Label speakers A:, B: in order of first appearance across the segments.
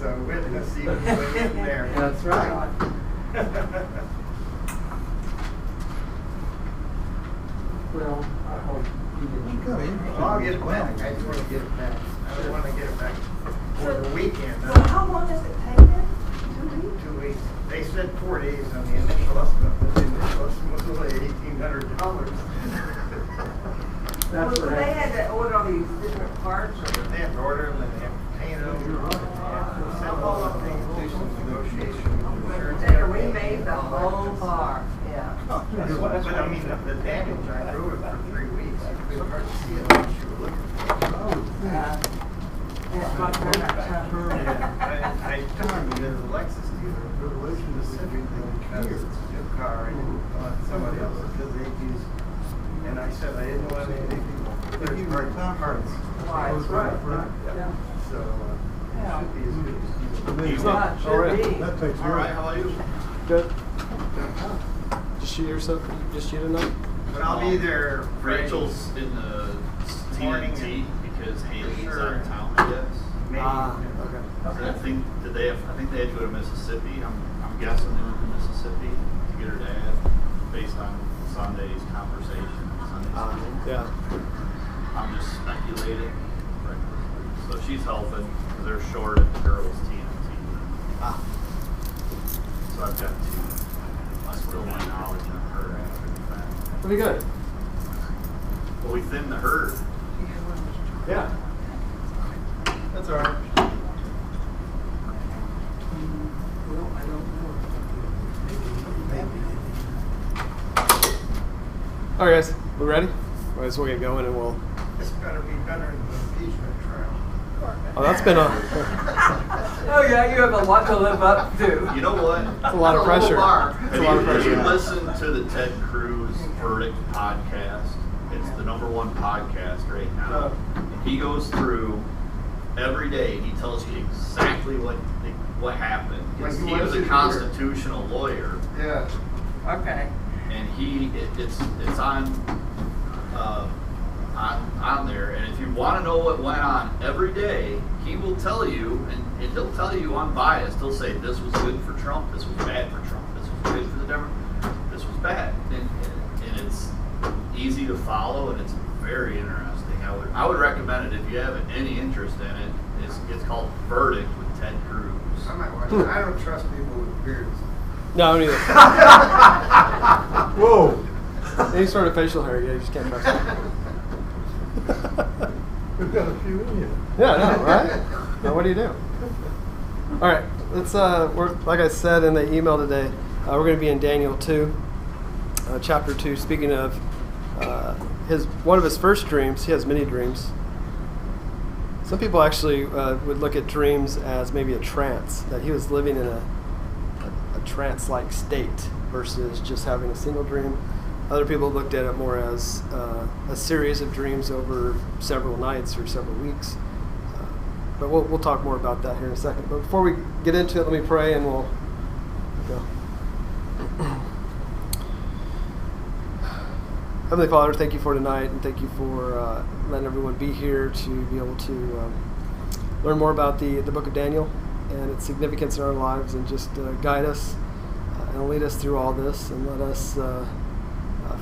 A: a witness even when in there.
B: That's right. Well, I hope you didn't.
A: I'll get it back. I just want to get it back. I don't want to get it back for the weekend.
C: So how long does it take then? 2 weeks?
A: 2 weeks. They said 4 days on the initial estimate, but the initial estimate was only $1,800.
B: That's
C: Well,
B: what
C: they had to order all these different parts.
A: They have to order them and they have to paint them. They have to send all the things, do some negotiation with insurance.
C: They remade the whole car, yeah.
A: But I mean, the damage, I drove it for 3 weeks. It was hard to see it unless you were looking for it.
C: That's my friend got shot.
A: I took him to the Lexus dealer, specifically because it's a new car and somebody else because they use. And I said I didn't want anything third parts.
C: Why, that's right. Yeah.
A: So it should be as good as
D: It's
A: new.
D: not-
C: Should be.
D: That takes
E: All right, how are you?
D: Good. Just you tonight?
A: But I'll be there.
E: Rachel's in the
A: Morning.
E: TNT because Haley's
A: Sure.
E: out of town, I guess.
A: Maybe.
D: Okay.
E: And I think they had to go to Mississippi. I'm guessing they went to Mississippi to get her dad based on Sunday's conversation. Sunday's school.
D: Yeah.
E: I'm just speculating. So she's helping because they're short at the girls' TNT. So I've got to spill my knowledge on her after the fact.
D: Pretty good.
E: But we thinned the herd.
D: Yeah. That's all right.
B: Well, I don't know.
D: All right, guys. We ready? All right, so we'll get going and we'll.
A: This better be better than the impeachment trial.
D: Oh, that's been a.
C: Oh, yeah, you have a lot to live up to.
E: You know what?
D: That's a lot of pressure.
E: Have
D: a lot of pressure.
E: you listened to the Ted Cruz Verdict podcast? It's the #1 podcast right now. He goes through every day. He tells you exactly what happened.
A: Like he
E: He was
A: was
E: a
A: in
E: constitutional lawyer,
A: Yeah.
C: Okay.
E: and it's on there. And if you want to know what went on every day, he will tell you, and he'll tell you unbiased. He'll say this was good for Trump, this was bad for Trump, this was good for the Democrats, this was bad, and it's easy to follow, and it's very interesting. I would recommend it if you have any interest in it. It's called Verdict with Ted Cruz.
A: I might watch it. I don't trust people with beards.
D: No, neither.
A: Whoa.
D: Any sort of facial hair, yeah, you just can't trust it.
A: We've got a few in here.
D: Yeah, I know, right? Now, what do you do? All right, let's. We're like I said in the email today, we're going to be in Daniel 2, chapter 2. Speaking of one of his first dreams, he has many dreams. Some people actually would look at dreams as maybe a trance, that he was living in a trance-like state versus just having a single dream. Other people looked at it more as a series of dreams over several nights or several weeks. But we'll talk more about that here in a second. But before we get into it, let me pray and we'll go. Heavenly Father, thank you for tonight, and thank you for letting everyone be here to be able to learn more about the book of Daniel and its significance in our lives, and just guide us and lead us through all this, and let us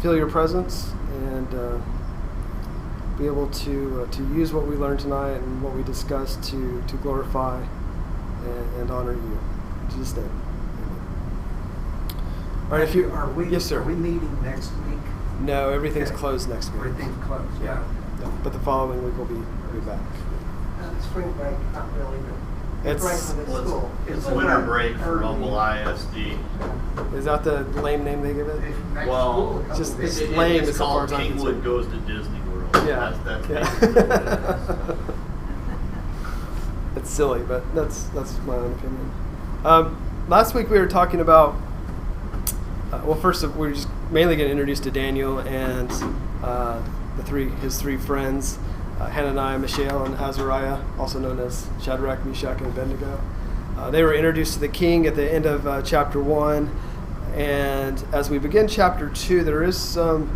D: feel your presence and be able to use what we learned tonight and what we discussed to glorify and honor you. In Jesus' name. Amen. All right, if you yes, sir.
B: Are we meeting next week?
D: No, everything's
B: Okay.
D: closed next week.
B: Everything's closed, yeah.
D: Yeah, but the following week we'll be back.
C: Spring break, not really, but
D: It's
C: break for the school.
E: It's winter break for Rumble ISD.
D: is that the lame name they give it?
E: Well,
D: Just
E: it's
D: lame as far
E: called
D: as I'm
E: Kingwood
D: concerned.
E: Goes to Disney World.
D: Yeah,
E: That's
D: yeah.
E: basically what it is.
D: It's silly, but that's my own opinion. Last week we were talking about. Well, first we were just mainly getting introduced to Daniel and his three friends, Hananiah, Mishael, and Azariah, also known as Shadrach, Meshach, and Abednego. They were introduced to the king at the end of chapter 1, and as we begin chapter 2, there is some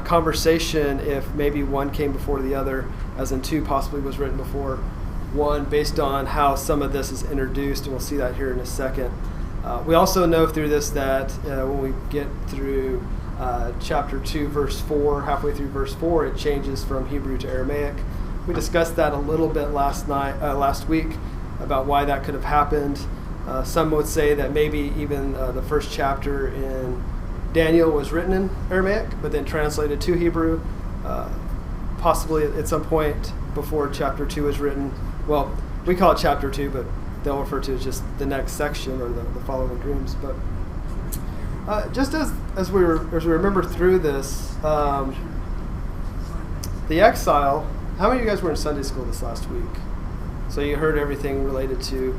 D: conversation if maybe one came before the other, as in 2 possibly was written before 1 based on how some of this is introduced, and we'll see that here in a second. We also know through this that when we get through chapter 2, verse 4, halfway through verse 4, it changes from Hebrew to Aramaic. We discussed that a little bit last week about why that could have happened. Some would say that maybe even the first chapter in Daniel was written in Aramaic, but then translated to Hebrew, possibly at some point before chapter 2 was written. Well, we call it chapter 2, but they'll refer to it as just the next section or the following dreams. But just as we remember through this, the exile. How many of you guys were in Sunday school this last week? So you heard everything related to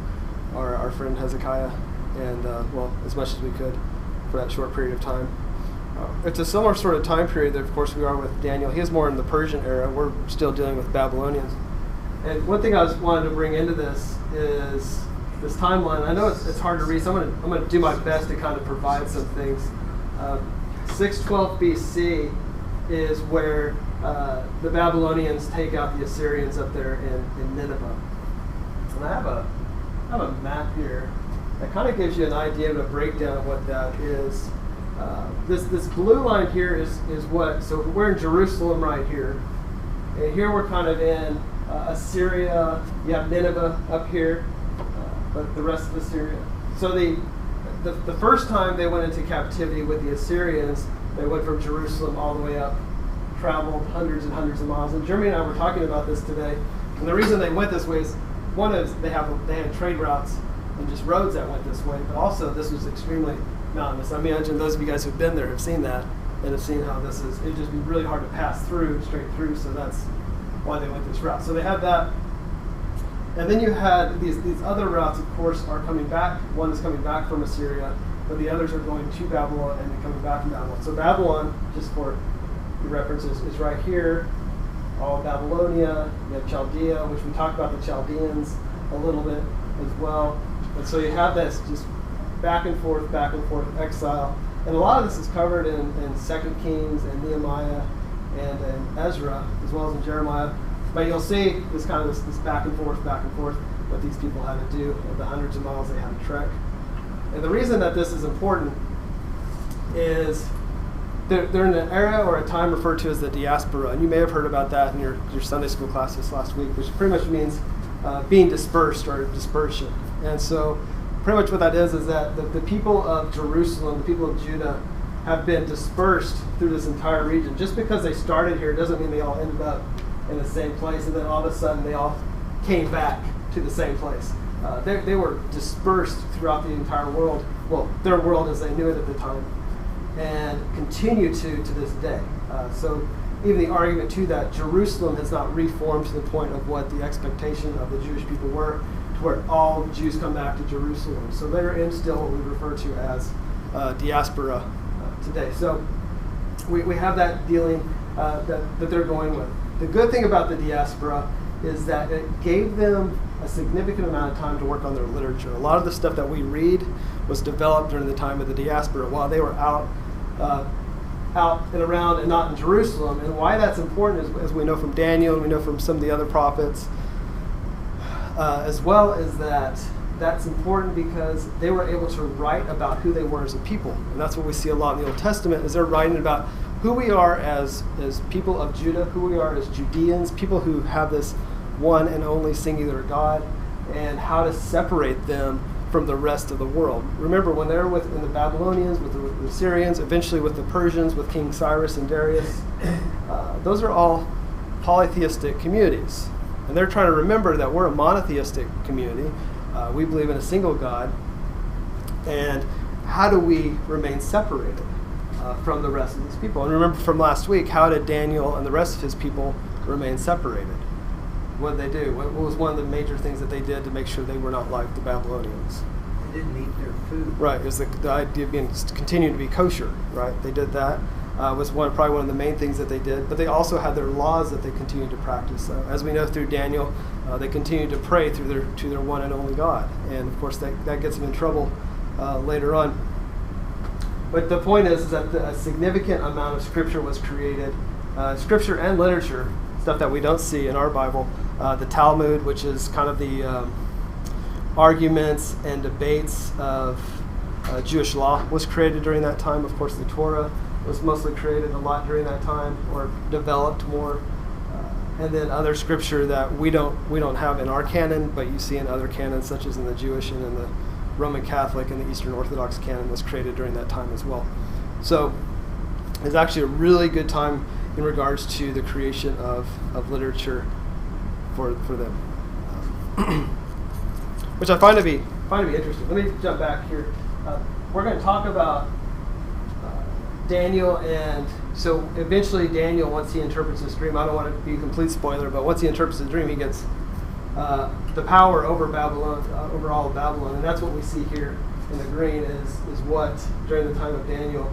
D: our friend Hezekiah, and well, as much as we could for that short period of time. It's a similar sort of time period that, of course, we are with Daniel. He is more in the Persian era. We're still dealing with Babylonians. And one thing I wanted to bring into this is this timeline. I know it's hard to read, so I'm going to do my best to kind of provide some things. 612 BC is where the Babylonians take out the Assyrians up there in Nineveh. And I have a map here that kind of gives you an idea of a breakdown of what that is. This blue line here is what, so we're in Jerusalem right here. And here we're kind of in Assyria. You have Nineveh up here, but the rest of Assyria. So the first time they went into captivity with the Assyrians, they went from Jerusalem all the way up, traveled hundreds and hundreds of miles. And Jeremy and I were talking about this today. And the reason they went this way is, one is they had trade routes and just roads that went this way, but also this was extremely mountainous. I imagine those of you guys who've been there have seen that and have seen how this is. It'd just be really hard to pass straight through, so that's why they went this route. So they had that. And then you had these other routes, of course, are coming back. One is coming back from Assyria, but the others are going to Babylon and then coming back from Babylon. So Babylon, just for the references, is right here. All of Babylonia. You have Chaldea, which we talked about the Chaldeans a little bit as well. And so you have this just back and forth exile. And a lot of this is covered in 2 Kings and Nehemiah and in Ezra, as well as in Jeremiah. But you'll see this kind of this back and forth, what these people had to do, the hundreds of miles they had to trek. And the reason that this is important is they're in an era or a time referred to as the diaspora. And you may have heard about that in your Sunday school class this last week, which pretty much means being dispersed or dispersion. And so pretty much what that is that the people of Jerusalem, the people of Judah, have been dispersed through this entire region. Just because they started here doesn't mean they all ended up in the same place, and then all of a sudden they all came back to the same place. They were dispersed throughout the entire world, well, their world as they knew it at the time, and continue to this day. So even the argument to that, Jerusalem has not reformed to the point of what the expectation of the Jewish people were, to where all Jews come back to Jerusalem. So they're in still what we refer to as diaspora today. So we have that dealing that they're going with. The good thing about the diaspora is that it gave them a significant amount of time to work on their literature. A lot of the stuff that we read was developed during the time of the diaspora while they were out and around and not in Jerusalem. And why that's important is, as we know from Daniel and we know from some of the other prophets, as well as that's important because they were able to write about who they were as a people. And that's what we see a lot in the Old Testament, is they're writing about who we are as people of Judah, who we are as Judeans, people who have this one and only singular God, and how to separate them from the rest of the world. Remember, when they were in the Babylonians, with the Assyrians, eventually with the Persians, with King Cyrus and Darius, those are all polytheistic communities. And they're trying to remember that we're a monotheistic community. We believe in a single God. And how do we remain separated from the rest of these people? And remember from last week, how did Daniel and the rest of his people remain separated? What did they do? What was one of the major things that they did to make sure they were not like the Babylonians?
B: They didn't eat their food.
D: Right. It was the idea of continuing to be kosher. Right. They did that. Was probably one of the main things that they did. But they also had their laws that they continued to practice. As we know through Daniel, they continued to pray to their one and only God. And of course, that gets them in trouble later on. But the point is that a significant amount of scripture was created, scripture and literature, stuff that we don't see in our Bible, The Talmud, which is kind of the arguments and debates of Jewish law, was created during that time. Of course, the Torah was mostly created a lot during that time, or developed more. And then other scripture that we don't have in our canon, but you see in other canons, such as in the Jewish and in the Roman Catholic and the Eastern Orthodox canon, was created during that time as well. So it's actually a really good time in regards to the creation of literature for them, which I find to be interesting. Let me jump back here. We're going to talk about Daniel, and so eventually Daniel, once he interprets this dream, I don't want it to be a complete spoiler, but once he interprets the dream, he gets the power over Babylon, over all of Babylon, and that's what we see here in the green is what during the time of Daniel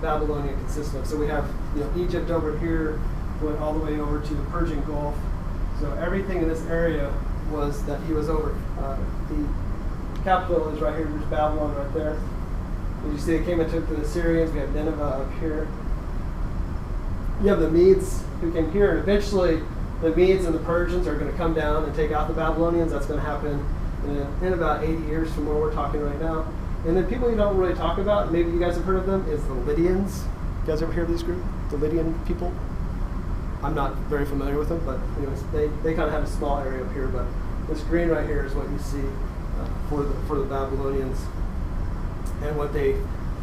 D: Babylonia consisted of. So we have Egypt over here, went all the way over to the Persian Gulf. So everything in this area was that he was over. The capital is right here. There's Babylon right there. As you see, they came and took the Assyrians. We have Nineveh up here. You have the Medes who came here, and eventually the Medes and the Persians are going to come down and take out the Babylonians. That's going to happen in about 80 years from where we're talking right now. And then people you don't really talk about, maybe you guys have heard of them, is the Lydians. You guys ever hear of these group? The Lydian people? I'm not very familiar with them, but anyways, they kind of have a small area up here. But this green right here is what you see for the Babylonians and what they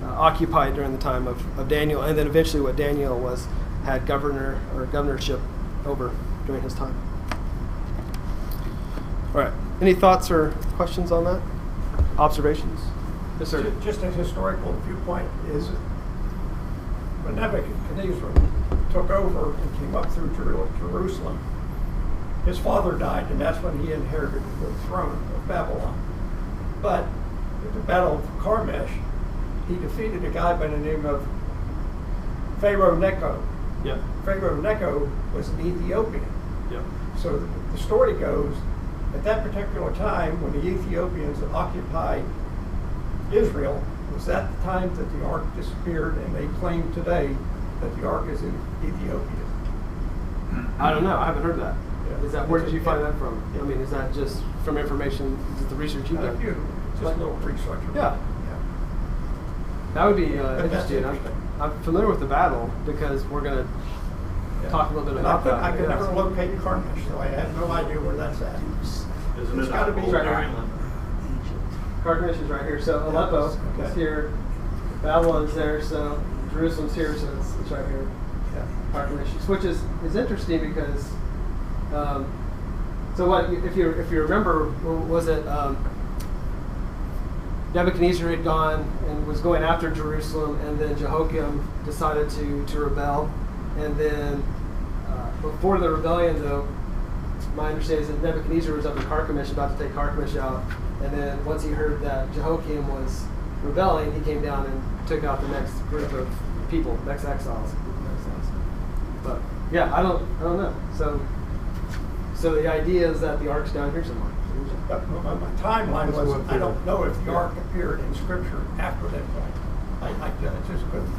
D: occupied during the time of Daniel, and then eventually what Daniel had governorship over during his time. All right. Any thoughts or questions on that? Observations? Yes, sir.
F: Just a historical viewpoint is when Nebuchadnezzar took over and came up through Jerusalem, his father died, and that's when he inherited the throne of Babylon. But at the Battle of Carmel, he defeated a guy by the name of Pharaoh Necho.
D: Yep.
F: Pharaoh Necho was an Ethiopian.
D: Yep.
F: So the story goes, at that particular time, when the Ethiopians occupied Israel, was that the time that the ark disappeared, and they claim today that the ark is in Ethiopia.
D: I don't know. I haven't heard that.
F: Yeah.
D: Is that where did you find that from? I mean, is that just from information? Is it the research you've done?
F: Just a little research.
D: Yeah. That would be interesting. I'm familiar with the battle because we're going to talk a little bit about that.
F: I could never locate Carmel, so I have no idea where that's at.
E: Isn't
F: It's
E: it
F: got to be
E: right
F: right
E: island?
D: Carchemish is right here. So Aleppo is here. Babylon's there. So Jerusalem's here. So it's right here.
F: Yeah.
D: Carchemish, which is interesting because so what if you remember, was it Nebuchadnezzar had gone and was going after Jerusalem, and then Jehoiakim decided to rebel, and then before the rebellion, though, my understanding is that Nebuchadnezzar was up in Carchemish about to take Carchemish out, and then once he heard that Jehoiakim was rebelling, he came down and took out the next group of people, next exiles. But yeah, I don't know. So the idea is that the ark's down here somewhere.
F: But my timeline was, I don't know if the ark appeared in Scripture after that point. I just couldn't.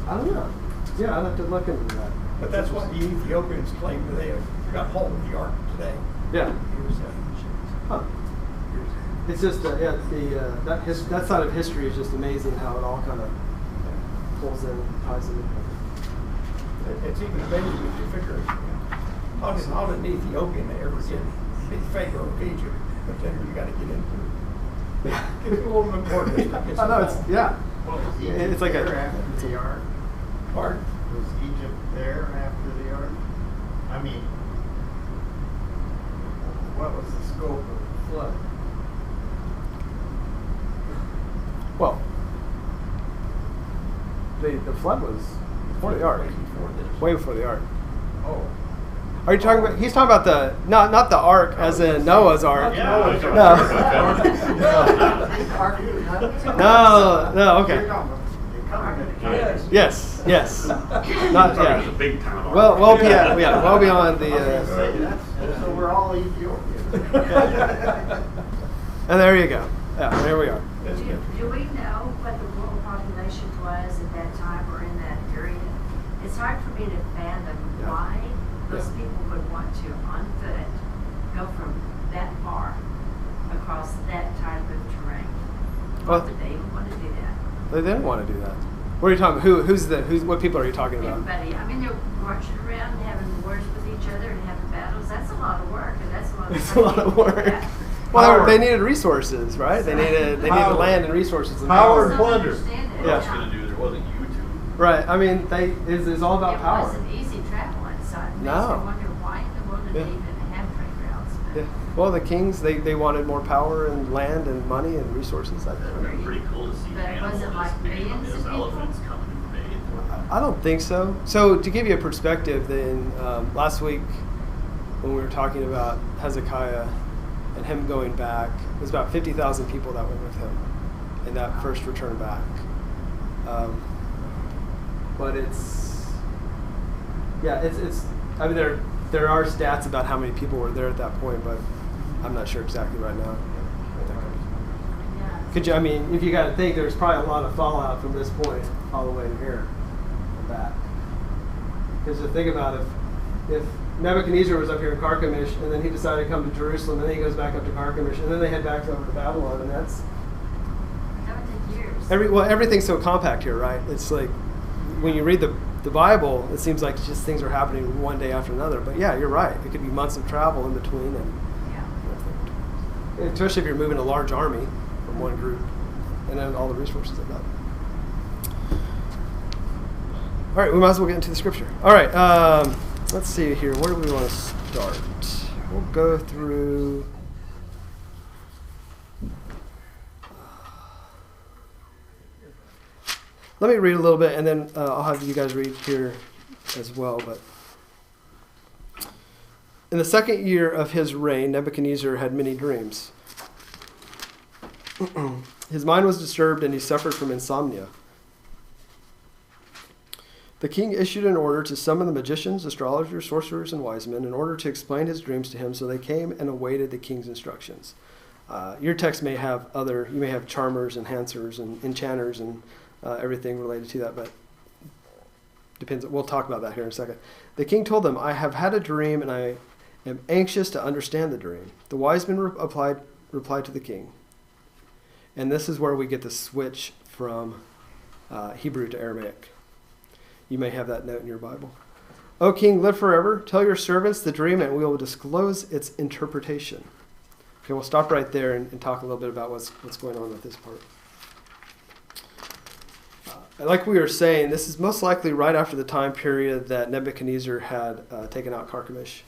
D: I don't know. Yeah, I'd have to look into that.
F: But that's what the Ethiopians claim that they have got hold of the ark today.
D: Yeah. Huh. It's just that side of history is just amazing how it all kind of pulls in and ties in.
F: It's even amazing if you figure how did an Ethiopian ever get Pharaoh of Egypt? But then you got to get into it. It's a little bit more history.
D: I know it's
A: Well, was Egypt
D: It's like
A: there after the ark?
F: Pardon?
A: Was Egypt there after the ark? I mean, what was the scope of the flood?
D: well, the flood was before the ark, way before the ark.
A: Oh.
D: Are you talking about? He's talking about the not the ark as in Noah's ark.
A: Yeah.
D: No. Okay. Yes. Not
G: It's a
D: yeah.
G: big town.
D: Well beyond the.
A: So we're all Ethiopians.
D: And there you go. Yeah, there we are.
H: Do we know what the world population was at that time or in that area? It's hard for me to fathom why those people would want to, on foot, go from that far across that type of terrain.
D: Well-
H: Why would they even want to do that?
D: They didn't want to do that. What are you talking about? What people are you talking about?
H: Everybody, I mean, they're marching around and having wars with each other and having battles. That's a lot of work, and that's a lot of
D: It's a lot of
H: money.
D: work.
H: Yeah.
D: Well, they needed resources, right? They needed
F: Power.
D: land and resources. And
F: Power
H: I
F: and
H: don't
F: plunder.
H: understand it.
E: What else gonna do? There wasn't YouTube.
D: Right. I mean, it's all about
H: It
D: power.
H: wasn't easy traveling, so it makes
D: No.
H: me wonder why in the world did
D: Yeah.
H: they even have trade routes? But
D: Yeah. Well, the kings they wanted more power and land and money and resources.
E: That would have been pretty cool to see
H: But it wasn't like millions of people?
E: elephants coming to invade.
D: I don't think so. So to give you a perspective, then last week when we were talking about Hezekiah and him going back, it was about 50,000 people that went with him in that first return back. But it's I mean there are stats about how many people were there at that point, but I'm not sure exactly right now.
H: yeah.
D: Could you? I mean, if you got to think, there's probably a lot of fallout from this point all the way to here and back. Because to think about if Nebuchadnezzar was up here in Carchemish, and then he decided to come to Jerusalem, and then he goes back up to Carchemish, and then they head back over to Babylon, and that's
H: That would take years.
D: everything's so compact here, right? It's like when you read the Bible, it seems like just things are happening one day after another. But yeah, you're right. It could be months of travel in between, and
H: Yeah.
D: especially if you're moving a large army from one group, and then all the resources of that. All right, we might as well get into the scripture. All right, let's see here. Where do we want to start? We'll go through. Let me read a little bit, and then I'll have you guys read here as well. But in the second year of his reign, Nebuchadnezzar had many dreams. His mind was disturbed, and he suffered from insomnia. The king issued an order to summon the magicians, astrologers, sorcerers, and wise men in order to explain his dreams to him, so they came and awaited the king's instructions. Your text may have you may have charmers and enhancers and enchanters and everything related to that, but depends. We'll talk about that here in a second. The king told them, I have had a dream, and I am anxious to understand the dream. The wise men replied to the king. And this is where we get the switch from Hebrew to Aramaic. You may have that note in your Bible. O king, live forever. Tell your servants the dream, and we will disclose its interpretation. Okay, we'll stop right there and talk a little bit about what's going on with this part. Like we were saying, this is most likely right after the time period that Nebuchadnezzar had taken out Carchemish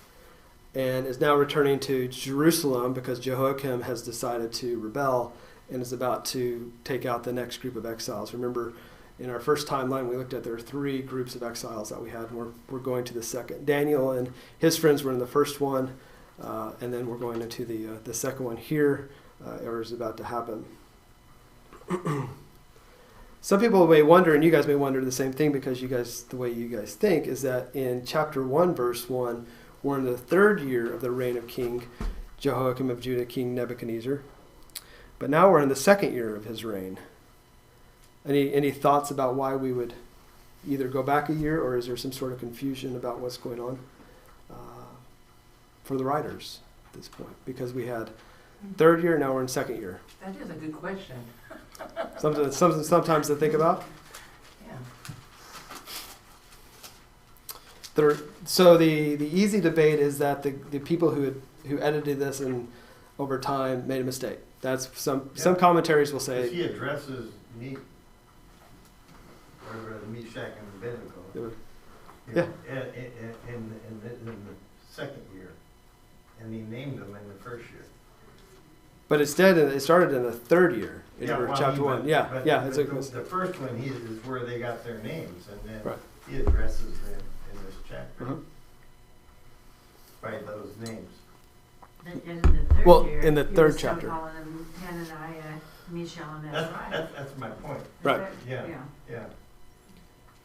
D: and is now returning to Jerusalem because Jehoiakim has decided to rebel and is about to take out the next group of exiles. Remember, in our first timeline, we looked at there are 3 groups of exiles that we had, and we're going to the second. Daniel and his friends were in the first one, and then we're going into the second one here, or is about to happen. Some people may wonder, and you guys may wonder the same thing because the way you guys think is that in chapter 1, verse 1, we're in the 3rd year of the reign of King Jehoiakim of Judah, King Nebuchadnezzar. But now we're in the 2nd year of his reign. Any thoughts about why we would either go back a year, or is there some sort of confusion about what's going on for the writers at this point? Because we had 3rd year, now we're in 2nd year.
C: That is a good question.
D: Sometimes to think about.
C: Yeah.
D: So the easy debate is that the people who edited this and over time made a mistake. That's some commentaries will say.
A: He addresses whatever the Meshach and Abednego.
D: Yeah.
A: In the 2nd year, and he named them in the 1st year.
D: But instead, it started in the 3rd year.
A: Well,
D: chapter 1.
A: but
D: Yeah.
A: The first one is where they got their names, and then
D: Right.
A: he addresses them in this chapter
D: Mhm.
A: by those names.
H: Then in the 3rd
D: Well,
H: year,
D: in the
H: he
D: 3rd
H: was still
D: chapter.
H: calling them Hananiah, Mishael, and Azariah.
A: That's my point.
D: Right.
A: Yeah.
H: Yeah.
A: Yeah.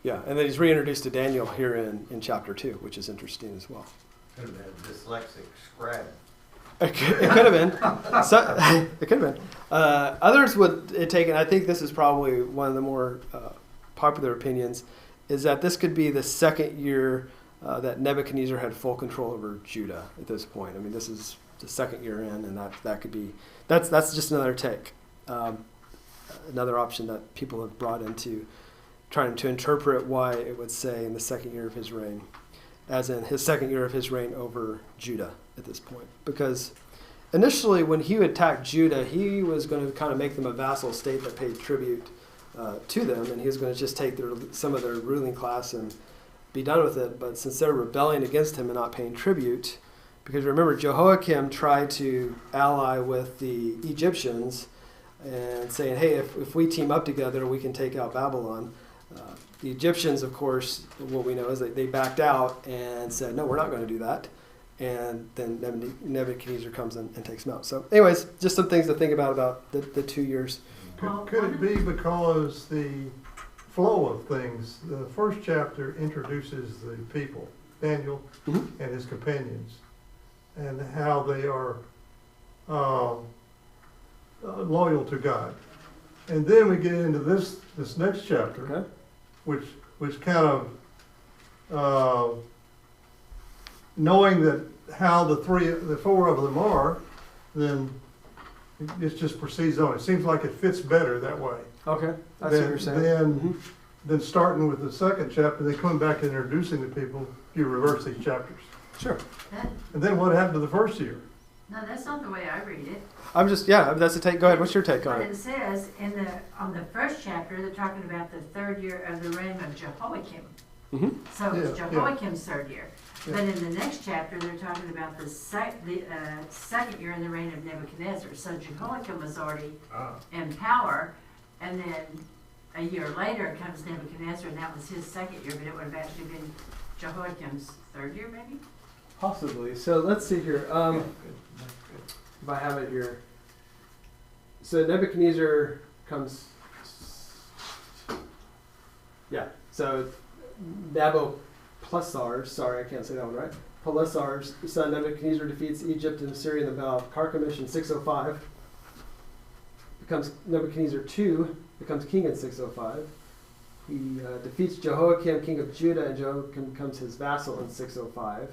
D: Yeah, and then he's reintroduced to Daniel here in chapter 2, which is interesting as well.
A: Could have been dyslexic scribe.
D: It could have been. It could have been. Others would take, and I think this is probably one of the more popular opinions, is that this could be the 2nd year that Nebuchadnezzar had full control over Judah at this point. I mean, this is the second year in, and that could be that's just another take, another option that people have brought into trying to interpret why it would say in the second year of his reign, as in his second year of his reign over Judah at this point. Because initially when he attacked Judah, he was going to kind of make them a vassal state that paid tribute to them, and he was going to just take some of their ruling class and be done with it. But since they're rebelling against him and not paying tribute, because remember, Jehoiakim tried to ally with the Egyptians and saying, hey, if we team up together, we can take out Babylon. The Egyptians, of course, what we know is that they backed out and said, no, we're not going to do that. And then Nebuchadnezzar comes in and takes them out. So anyways, just some things to think about the 2 years.
G: Could it be because the flow of things, the first chapter introduces the people, Daniel and his companions, and how they are loyal to God. And then we get into this next chapter,
D: Okay.
G: which kind of knowing that how the four of them are, then it just proceeds on. It seems like it fits better that way.
D: Okay, I see what you're saying.
G: Then starting with the second chapter, then coming back and introducing the people, you reverse these chapters.
D: Sure.
G: And then what happened to the first year?
H: No, that's not the way I read it.
D: I'm just, that's a take. Go ahead. What's your take on
H: But
D: it?
H: it says on the first chapter, they're talking about the third year of the reign of Jehoiakim.
D: Mm-hmm.
H: So it's
G: Yeah,
H: Jehoiakim's third year.
G: Yeah.
H: But in the next chapter, they're talking about the second year in the reign of Nebuchadnezzar. So Jehoiakim was already in power, and then a year later comes Nebuchadnezzar, and that was his second year, but it would have actually been Jehoiakim's third year, maybe?
D: Possibly. So let's see here. If I have it here. So Nebuchadnezzar comes. Yeah. So Nabopolassar, sorry, I can't say that one right. Polassar's son Nebuchadnezzar defeats Egypt and Assyria in the Battle of Carchemish in 605. Becomes Nebuchadnezzar II, becomes king in 605. He defeats Jehoiakim, king of Judah, and Jehoiakim becomes his vassal in 605.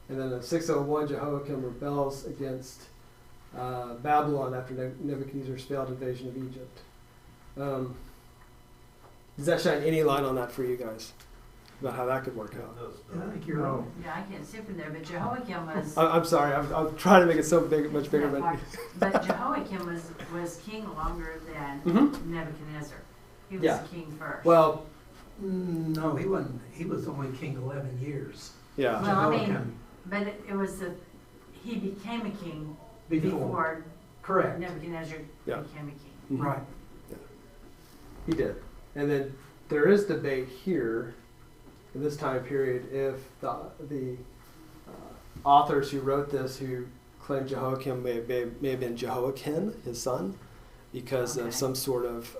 D: And then in 601, Jehoiakim rebels against Babylon after Nebuchadnezzar's failed invasion of Egypt. Does that shine any light on that for you guys? About how that could work out?
F: I think you're wrong.
H: Yeah, I can't see from there, but Jehoiakim was...
D: I'm sorry, I'm trying to make it so big, much bigger.
H: But Jehoiakim was king longer than
D: Mm-hmm.
H: Nebuchadnezzar. He was
D: Yeah.
H: king first.
D: Well,
B: No, he wasn't. He was only king 11 years.
D: yeah.
H: Well, I mean,
B: Jehoiakim.
H: but it was he became a king
B: Before.
H: before
B: Correct.
H: Nebuchadnezzar
D: Yeah.
H: became a king.
D: Mhm.
B: Right.
D: He did. And then there is debate here in this time period if the authors who wrote this, who claimed Jehoiakim may have been Jehoiakim, his son, because
H: Okay.
D: of some sort of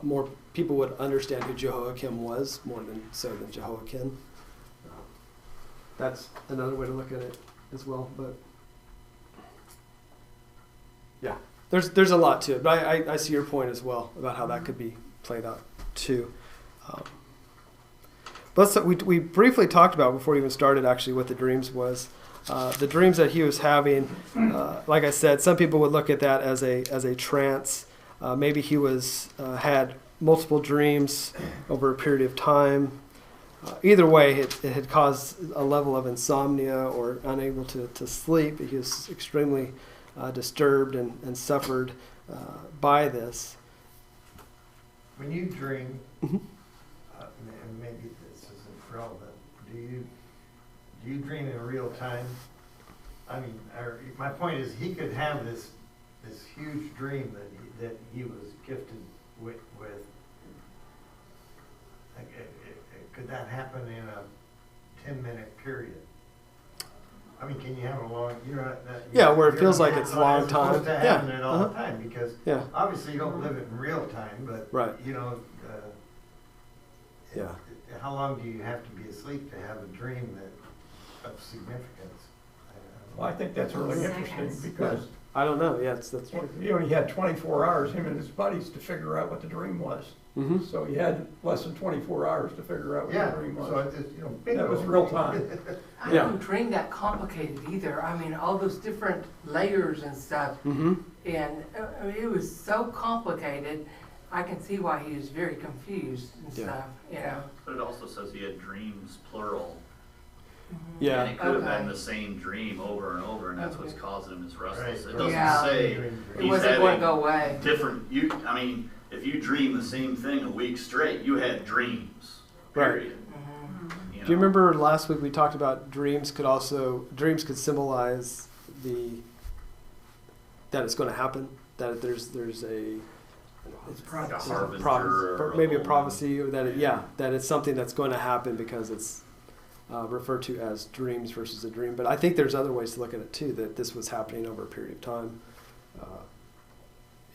D: more people would understand who Jehoiakim was more than Jehoiakim. That's another way to look at it as well. But yeah, there's a lot to it. But I see your point as well about how that could be played out too. But we briefly talked about before we even started actually what the dreams was. The dreams that he was having, like I said, some people would look at that as a trance. Maybe he had multiple dreams over a period of time. Either way, it had caused a level of insomnia or unable to sleep. He was extremely disturbed and suffered by this.
A: When you dream,
D: Mhm.
A: and maybe this isn't relevant, do you dream in real time? I mean, my point is, he could have this huge dream that he was gifted with. Like, could that happen in a 10-minute period? I mean, can you have a long?
D: Yeah, where it feels like
A: you're
D: it's
A: not
D: long
A: supposed
D: time.
A: to happen
D: Yeah,
A: it all
D: uh-huh.
A: the time because
D: Yeah.
A: obviously you don't live it in real time, but
D: Right. Yeah.
A: How long do you have to be asleep to have a dream of significance?
F: Well, I think that's really interesting because
D: I don't know. Yeah, that's true.
F: he only had 24 hours, him and his buddies, to figure out what the dream was.
D: Mm-hmm.
F: So you had less than 24 hours to figure out what
G: Yeah,
F: the dream was.
G: so it's, you know, bingo.
F: That was real time.
C: I
D: Yeah.
C: don't dream that complicated either. I mean, all those different layers and stuff.
D: Mm-hmm.
C: And I mean, it was so complicated. I can see why he was very confused and
D: Yeah.
C: stuff, you know.
E: But it also says he had dreams, plural. And
D: Yeah.
E: it could have
C: Okay.
E: been the same dream over and over, and that's what's
C: Okay.
E: causing him his restless.
G: Right.
E: It doesn't
C: Yeah.
E: say
C: It
E: he's
C: wasn't going to
E: having
C: go away.
E: different. I mean, if you dream the same thing a week straight, you had dreams.
D: Right.
E: Period.
C: Mhm.
E: You
D: Do you
E: know?
D: remember last week we talked about dreams could symbolize that it's going to happen, that there's a
E: Like a harbinger or
D: maybe a
E: omen.
D: prophecy, or that it's something that's going to happen because it's referred to as dreams versus a dream. But I think there's other ways to look at it too, that this was happening over a period of time.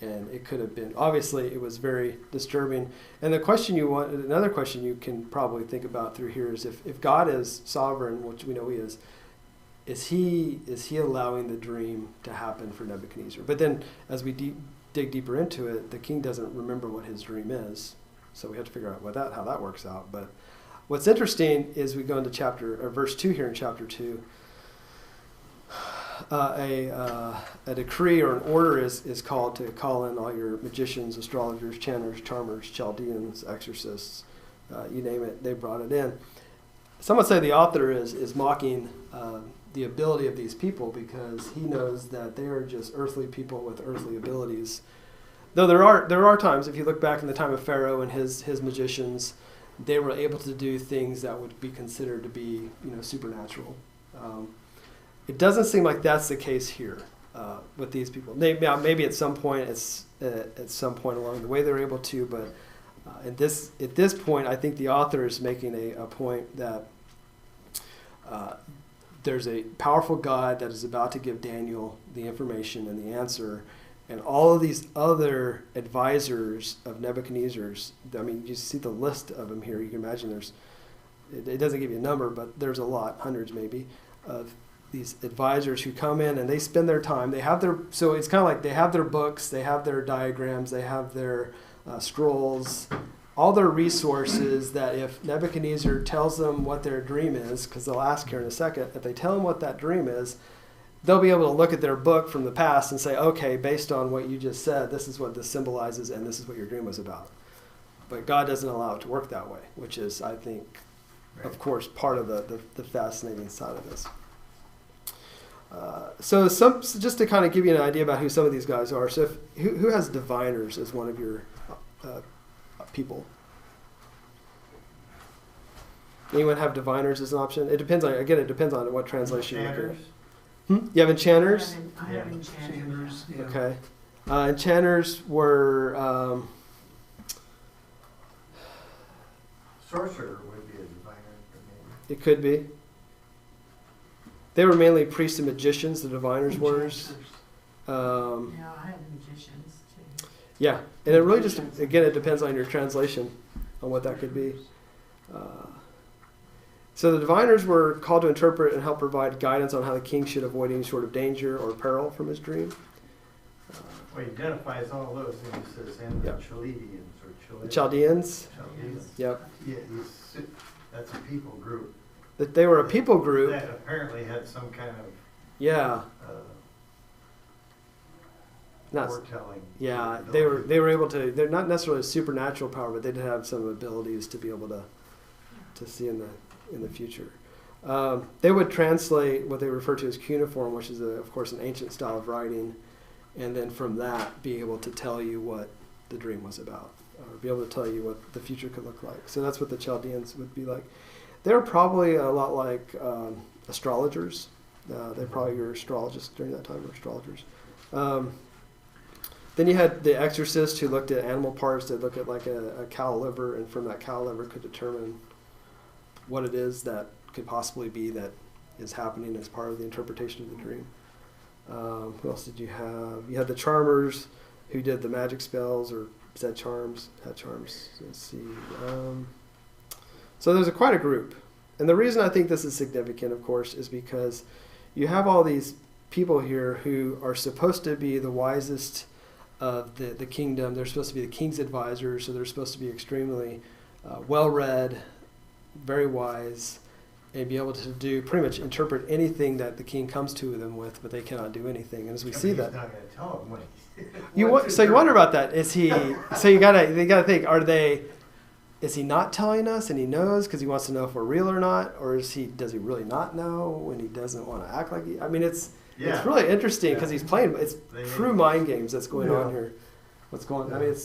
D: And it could have been, obviously it was very disturbing. And another question you can probably think about through here is if God is sovereign, which we know he is he allowing the dream to happen for Nebuchadnezzar? But then as we dig deeper into it, the king doesn't remember what his dream is. So we have to figure out how that works out. But what's interesting is we go into verse 2 here in chapter 2. A decree or an order is called to call in all your magicians, astrologers, chanters, charmers, Chaldeans, exorcists, you name it, they brought it in. Some would say the author is mocking the ability of these people because he knows that they are just earthly people with earthly abilities. Though there are times, if you look back in the time of Pharaoh and his magicians, they were able to do things that would be considered to be supernatural. It doesn't seem like that's the case here with these people. Maybe at some point along the way they're able to, but at this point, I think the author is making a point that there's a powerful God that is about to give Daniel the information and the answer, and all of these other advisors of Nebuchadnezzar's. I mean, you see the list of them here. You can imagine it doesn't give you a number, but there's a lot, hundreds maybe, of these advisors who come in and they spend their time. So it's kind of like they have their books, they have their diagrams, they have their scrolls, all their resources that if Nebuchadnezzar tells them what their dream is, because they'll ask here in a second, if they tell them what that dream is, they'll be able to look at their book from the past and say, okay, based on what you just said, this is what this symbolizes and this is what your dream was about. But God doesn't allow it to work that way, which is, I think, of course, part of the fascinating side of this. So just to kind of give you an idea about who some of these guys are. So who has diviners as one of your people? Anyone have diviners as an option? It depends on what translation you look at. You have enchanters?
H: I have enchanters.
B: Yeah.
D: Okay. Enchanters were
A: Sorcerer would be a diviner for me.
D: it could be. They were mainly priests and magicians, the diviners were.
H: No, I have magicians too.
D: Yeah, and it really just, again, it depends on your translation on what that could be. So the diviners were called to interpret and help provide guidance on how the king should avoid any sort of danger or peril from his dream.
A: Well, he identifies all those, and he says, and the
D: Yep.
A: Chaldeans or
D: The Chaldeans,
A: Chaldeans.
D: yep,
A: Yeah, that's a people group.
D: that they were a people group.
A: That apparently had some kind of
D: Yeah, not
A: foretelling.
D: yeah.
A: ability.
D: They were able to. They're not necessarily a supernatural power, but they did have some abilities to be able to see in the future. They would translate what they refer to as cuneiform, which is of course an ancient style of writing, and then from that be able to tell you what the dream was about, or be able to tell you what the future could look like. So that's what the Chaldeans would be like. They were probably a lot like astrologers. They probably were astrologists during that time, or astrologers. Then you had the exorcists who looked at animal parts. They look at like a cow liver, and from that cow liver could determine what it is that could possibly be that is happening as part of the interpretation of the dream. Who else did you have? You had the charmers who did the magic spells or had charms. Let's see. So there's quite a group. And the reason I think this is significant, of course, is because you have all these people here who are supposed to be the wisest of the kingdom. They're supposed to be the king's advisors, so they're supposed to be extremely well-read, very wise, and be able to do pretty much interpret anything that the king comes to them with, but they cannot do anything. And as we see that,
A: He's not gonna tell him what
D: so you wonder about that. Is he? So you gotta think. Is he not telling us and he knows because he wants to know if we're real or not, or does he really not know and he doesn't want to act like he? I mean, it's really interesting because he's playing. It's true mind games that's going on here. What's going? I mean,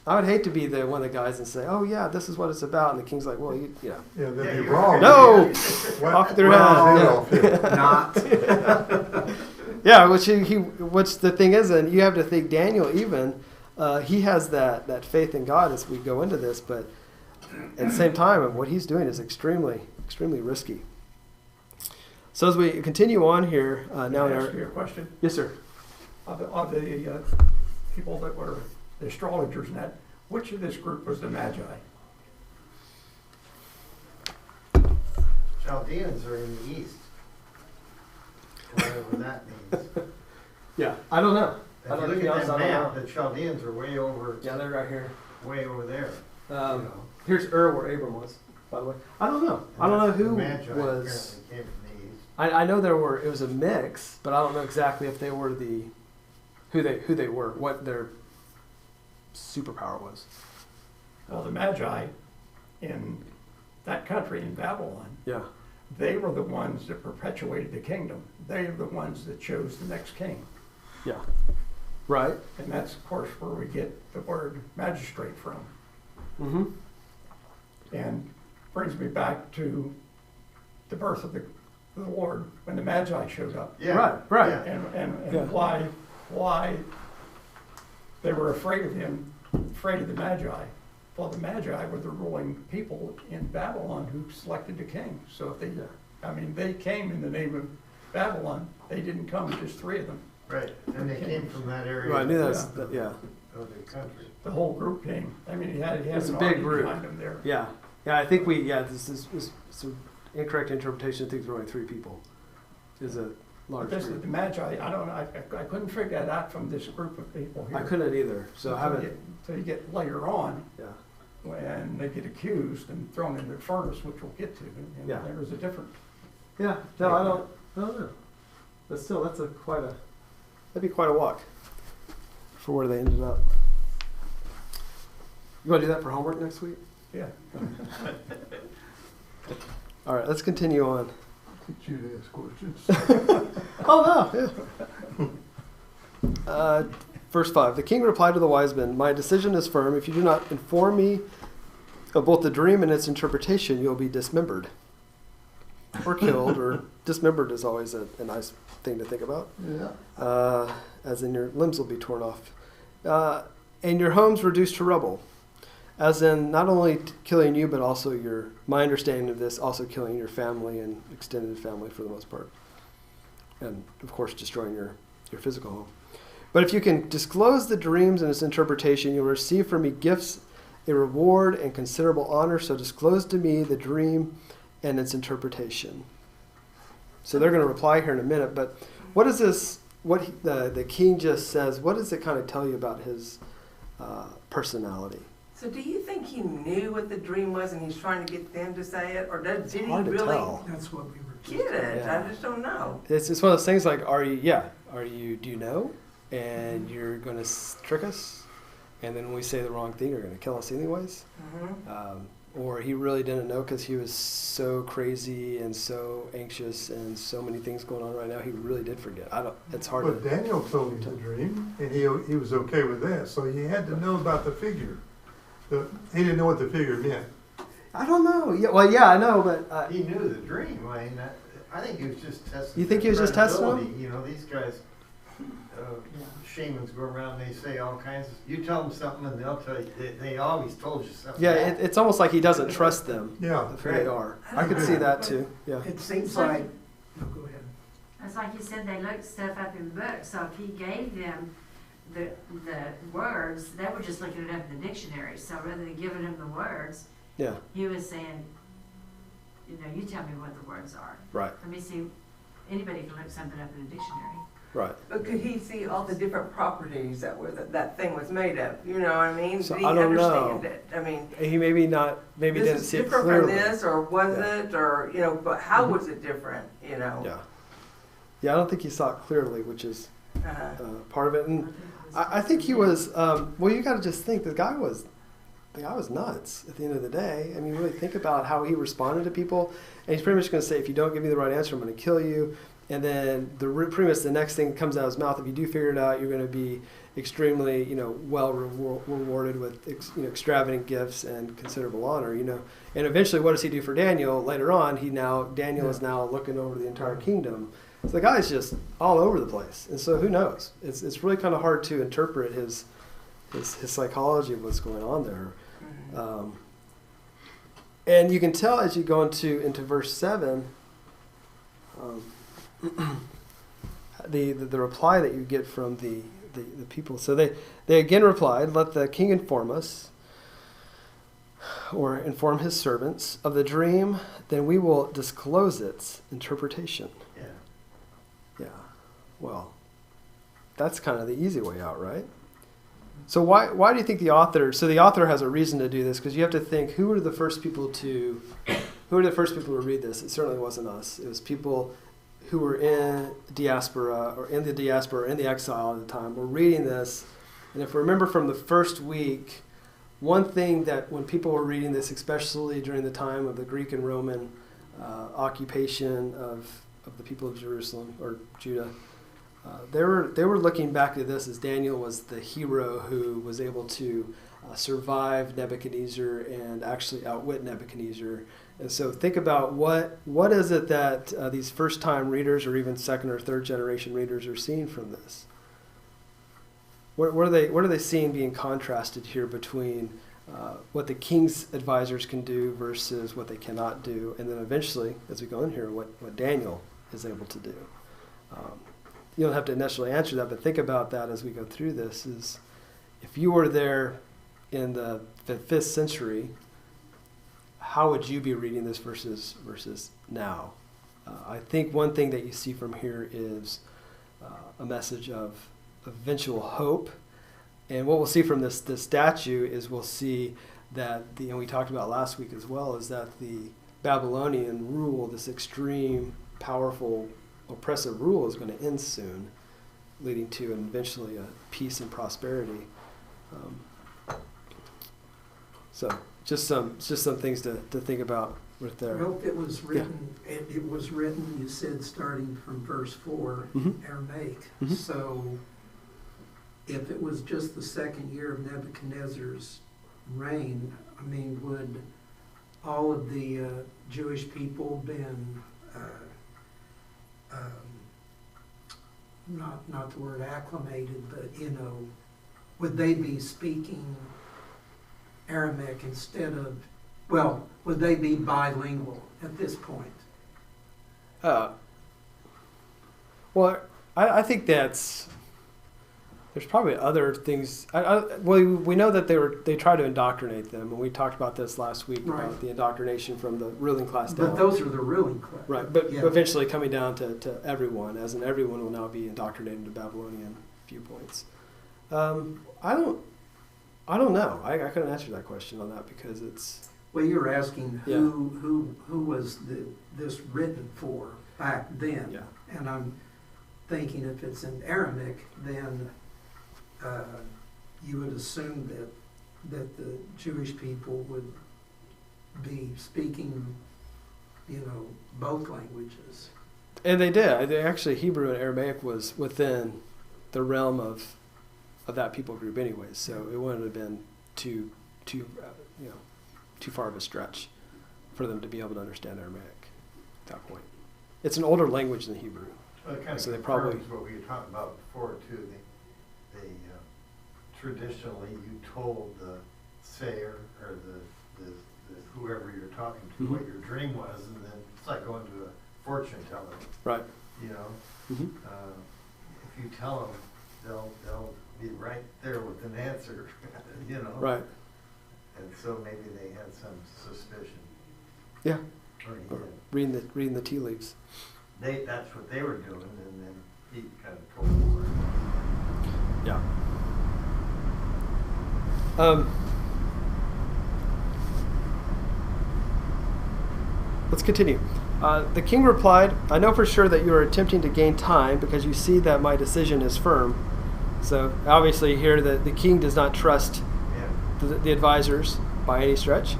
D: I would hate to be one of the guys and say, "Oh yeah, this is what it's about," and the king's like, "Well,
G: Yeah, that'd be wrong.
D: no,
G: Well,
D: off their
G: well,
D: head."
A: Not.
D: Yeah, which the thing is, and you have to think Daniel even, he has that faith in God as we go into this, but at the same time, what he's doing is extremely, extremely risky. So as we continue on here, now
F: Can I ask you a question?
D: Yes, sir.
F: Of the people that were the astrologers and that, which of this group was the Magi?
A: Chaldeans are in the east. Whatever that means.
D: Yeah, I don't know.
A: If you look at that map, the Chaldeans are way over,
D: Yeah, they're right here.
A: way over there.
D: Here's where Abram was, by the way. I don't know. I don't know who
A: The Magi
D: was.
A: apparently came from the east.
D: I know it was a mix, but I don't know exactly if they were who they were, what their superpower was.
F: Well, the Magi in that country, in Babylon,
D: Yeah.
F: they were the ones that perpetuated the kingdom. They are the ones that chose the next king.
D: Yeah. Right.
F: And that's, of course, where we get the word magistrate from.
D: Mm-hmm.
F: And brings me back to the birth of the Lord when the Magi showed up.
A: Yeah.
D: Right.
A: Yeah.
F: And
D: Yeah.
F: why they were afraid of him, afraid of the Magi. Well, the Magi were the ruling people in Babylon who selected the king. So if they came in the name of Babylon. They didn't come, just 3 of them.
A: Right, and they came from that area.
D: Right, I knew that. Yeah.
A: Of the country.
F: The whole group came. I mean, he had
D: It's a
F: an
D: big
F: army
D: group.
F: behind him there.
D: Yeah. I think this is some incorrect interpretation. I think there were only 3 people. Is a large
F: But this is
D: group.
F: the Magi. I don't know. I couldn't figure that out from this group of people here.
D: I couldn't either. So I haven't.
F: So you get later on,
D: Yeah.
F: when they get accused and thrown into the furnace, which we'll get to. And
D: Yeah.
F: there was a different.
D: Yeah. No, I don't know. But still, that'd be quite a walk for where they ended up. You want to do that for homework next week?
F: Yeah.
D: All right, let's continue on.
G: Get you to ask questions.
D: Oh, no. Yeah. Verse 5. The king replied to the wise men, "My decision is firm. If you do not inform me of both the dream and its interpretation, you will be dismembered or killed." Or dismembered is always a nice thing to think about.
G: Yeah.
D: As in your limbs will be torn off. And your homes reduced to rubble. As in not only killing you, but also my understanding of this, also killing your family and extended family for the most part. And of course, destroying your physical home. But if you can disclose the dreams and its interpretation, you'll receive from me gifts, a reward, and considerable honor. So disclose to me the dream and its interpretation. So they're going to reply here in a minute. But what is this? What the king just says? What does it kind of tell you about his personality?
C: So do you think he knew what the dream was and he's trying to get them to say it? Or did he
D: Hard to
C: really
D: tell.
B: That's what we were just.
C: get it?
D: Yeah.
C: I just don't know.
D: It's one of those things like, do you know? And you're going to trick us? And then when we say the wrong thing, you're going to kill us anyways?
C: Mm-hmm.
D: Or he really didn't know because he was so crazy and so anxious and so many things going on right now. He really did forget. It's hard
G: But
D: to...
G: Daniel told him the dream, and he was okay with that. So he had to know about the figure. He didn't know what the figure meant.
D: I don't know. Yeah, I know, but...
A: He knew the dream, Wayne. I think he was just testing.
D: You think he was just testing them?
A: You know, these guys, shamans go around and they say all kinds of. You tell them something and they'll tell you. They always told you something.
D: Yeah, it's almost like he doesn't trust them.
G: Yeah.
D: Of who they are. I could see that too. Yeah.
B: It seems like, no, go ahead.
H: It's like you said, they looked stuff up in books, so if he gave them the words, they were just looking it up in the dictionary. So rather than giving them the words,
D: Yeah.
H: he was saying, you tell me what the words are.
D: Right.
H: Let me see, anybody can look something up in a dictionary.
D: Right.
C: But could he see all the different properties that thing was made of? You know what I mean?
D: So
C: Did he
D: I don't know.
C: understand it? I mean,
D: He maybe
C: this
D: didn't
C: is
D: see it
C: different
D: clearly.
C: from this, or was
D: Yeah.
C: it, or but how was it different? You know?
D: Yeah. Yeah, I don't think he saw it clearly, which is part of it. And I think he was. Well, you got to just think the guy was nuts. At the end of the day, I mean, really think about how he responded to people, and he's pretty much going to say, "If you don't give me the right answer, I'm going to kill you." And then pretty much the next thing that comes out of his mouth, if you do figure it out, you're going to be extremely, well rewarded with extravagant gifts and considerable honor. And eventually, what does he do for Daniel? Later on, Daniel is now looking over the entire kingdom. So the guy's just all over the place, and so who knows? It's really kind of hard to interpret his psychology of what's going on there. And you can tell as you go into verse 7, the reply that you get from the people. So they again replied, "Let the king inform us, or inform his servants of the dream, then we will disclose its interpretation." Yeah. Well, that's kind of the easy way out, right? So why do you think the author has a reason to do this? Because you have to think, who were the first people to read this? It certainly wasn't us. It was people who were in the diaspora or in the exile at the time were reading this. And if we remember from the first week, one thing that when people were reading this, especially during the time of the Greek and Roman occupation of the people of Jerusalem or Judah, they were looking back at this as Daniel was the hero who was able to survive Nebuchadnezzar and actually outwit Nebuchadnezzar. And so think about what is it that these first-time readers or even second or third generation readers are seeing from this? What are they seeing being contrasted here between what the king's advisors can do versus what they cannot do, and then eventually, as we go in here, what Daniel is able to do? You don't have to necessarily answer that, but think about that as we go through this. Is if you were there in the 5th century, how would you be reading this versus now? I think one thing that you see from here is a message of eventual hope. And what we'll see from this statue is we'll see that, and we talked about last week as well, is that the Babylonian rule, this extreme, powerful, oppressive rule, is going to end soon, leading to eventually a peace and prosperity. So just some things to think about right there.
B: Well, it was written. Yeah. It was written. You said starting from verse 4, Aramaic. Mm-hmm. So if it was just the second year of Nebuchadnezzar's reign, I mean, would all of the Jewish people been not the word acclimated, but would they be speaking Aramaic instead of, would they be bilingual at this point?
D: Well, I think there's probably other things. We know that they try to indoctrinate them, and we talked about this last week about the indoctrination from the ruling class down.
B: But those are the ruling class.
D: Right, but eventually coming down to everyone, as in everyone will now be indoctrinated into Babylonian viewpoints. I don't know. I couldn't answer that question on that because it's.
B: Well, you're asking who was this written for back then, and I'm thinking if it's in Aramaic, then you would assume that the Jewish people would be speaking, both languaes. And
D: they did. Actually, Hebrew and Aramaic was within the realm of that people group anyways, so it wouldn't have been too far of a stretch for them to be able to understand Aramaic at that point. It's an older language than Hebrew.
G: Well, it kind
D: so
G: of
D: they probably
G: what we were talking about before too. They traditionally you told the sayer or the whoever you're talking to what your dream was, and then it's like going to a fortune teller.
D: Right.
G: If you tell them, they'll be right there with an answer. Right. And so maybe they had some suspicion.
D: Yeah. Or reading the tea leaves.
G: That's what they were doing, and then
A: keep kind of cold war.
D: Yeah. Let's continue. The king replied, "I know for sure that you are attempting to gain time because you see that my decision is firm." So obviously here the king does not trust
A: Yeah.
D: the advisors by any stretch.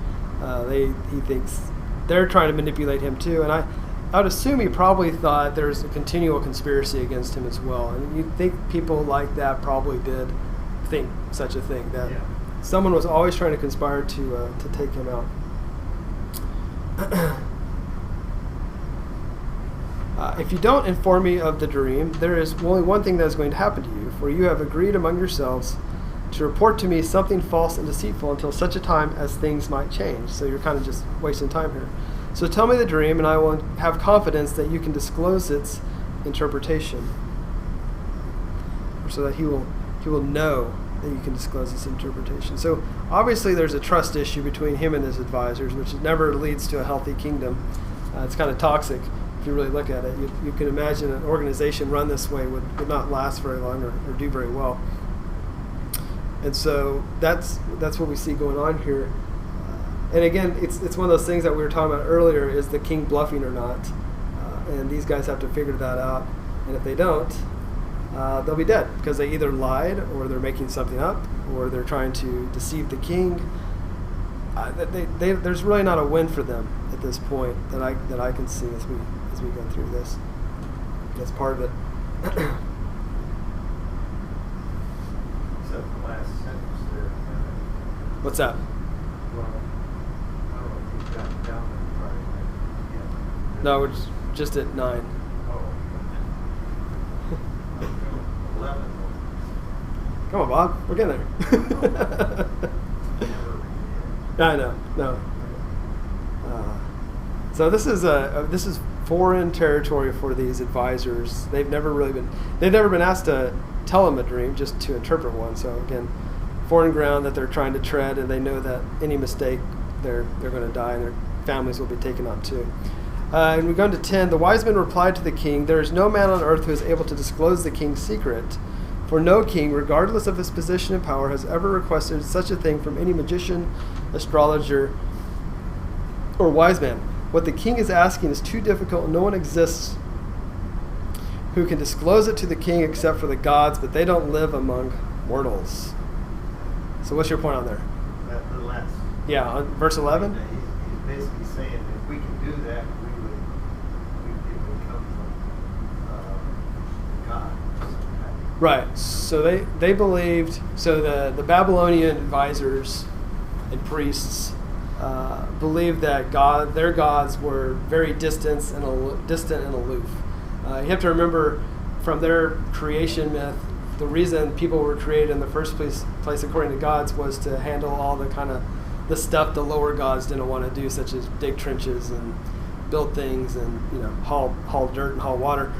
D: He thinks they're trying to manipulate him too. And I would assume he probably thought there's a continual conspiracy against him as well. And you'd think people like that probably did think such a thing, that
A: Yeah.
D: someone was always trying to conspire to take him out. If you don't inform me of the dream, there is only one thing that is going to happen to you, for you have agreed among yourselves to report to me something false and deceitful until such a time as things might change. So you're kind of just wasting time here. So tell me the dream, and I will have confidence that you can disclose its interpretation, so that he will know that you can disclose its interpretation. So obviously there's a trust issue between him and his advisors, which never leads to a healthy kingdom. It's kind of toxic if you really look at it. You can imagine an organization run this way would not last very long or do very well. And so that's what we see going on here. And again, it's one of those things that we were talking about earlier, is the king bluffing or not? And these guys have to figure that out. And if they don't, they'll be dead, because they either lied, or they're making something up, or they're trying to deceive the king. There's really not a win for them at this point that I can see as we go through this. That's part of it.
A: Except the last sentence there.
D: What's that?
A: Well, I don't know if you've got it down there Friday night.
D: No, it's just at 9.
A: Oh. 11.
D: Come on, Bob. We're getting there. Yeah, I know. No. So this is foreign territory for these advisors. They've never been asked to tell them a dream, just to interpret one. So again, foreign ground that they're trying to tread, and they know that any mistake, they're going to die, and their families will be taken on too. And we go into 10. The wise men replied to the king, "There is no man on earth who is able to disclose the king's secret. For no king, regardless of his position and power, has ever requested such a thing from any magician, astrologer, or wise man. What the king is asking is too difficult, and no one exists who can disclose it to the king except for the gods, but they don't live among mortals." So what's your point on there?
A: The last.
D: Yeah, on verse 11?
A: He's basically saying if we can do that, it would come from God.
D: Right. So they believed, so the Babylonian advisors and priests believed that their gods were very distant and aloof. You have to remember, from their creation myth, the reason people were created in the first place according to gods was to handle all the kind of the stuff the lower gods didn't want to do, such as dig trenches and build things and haul dirt and haul water.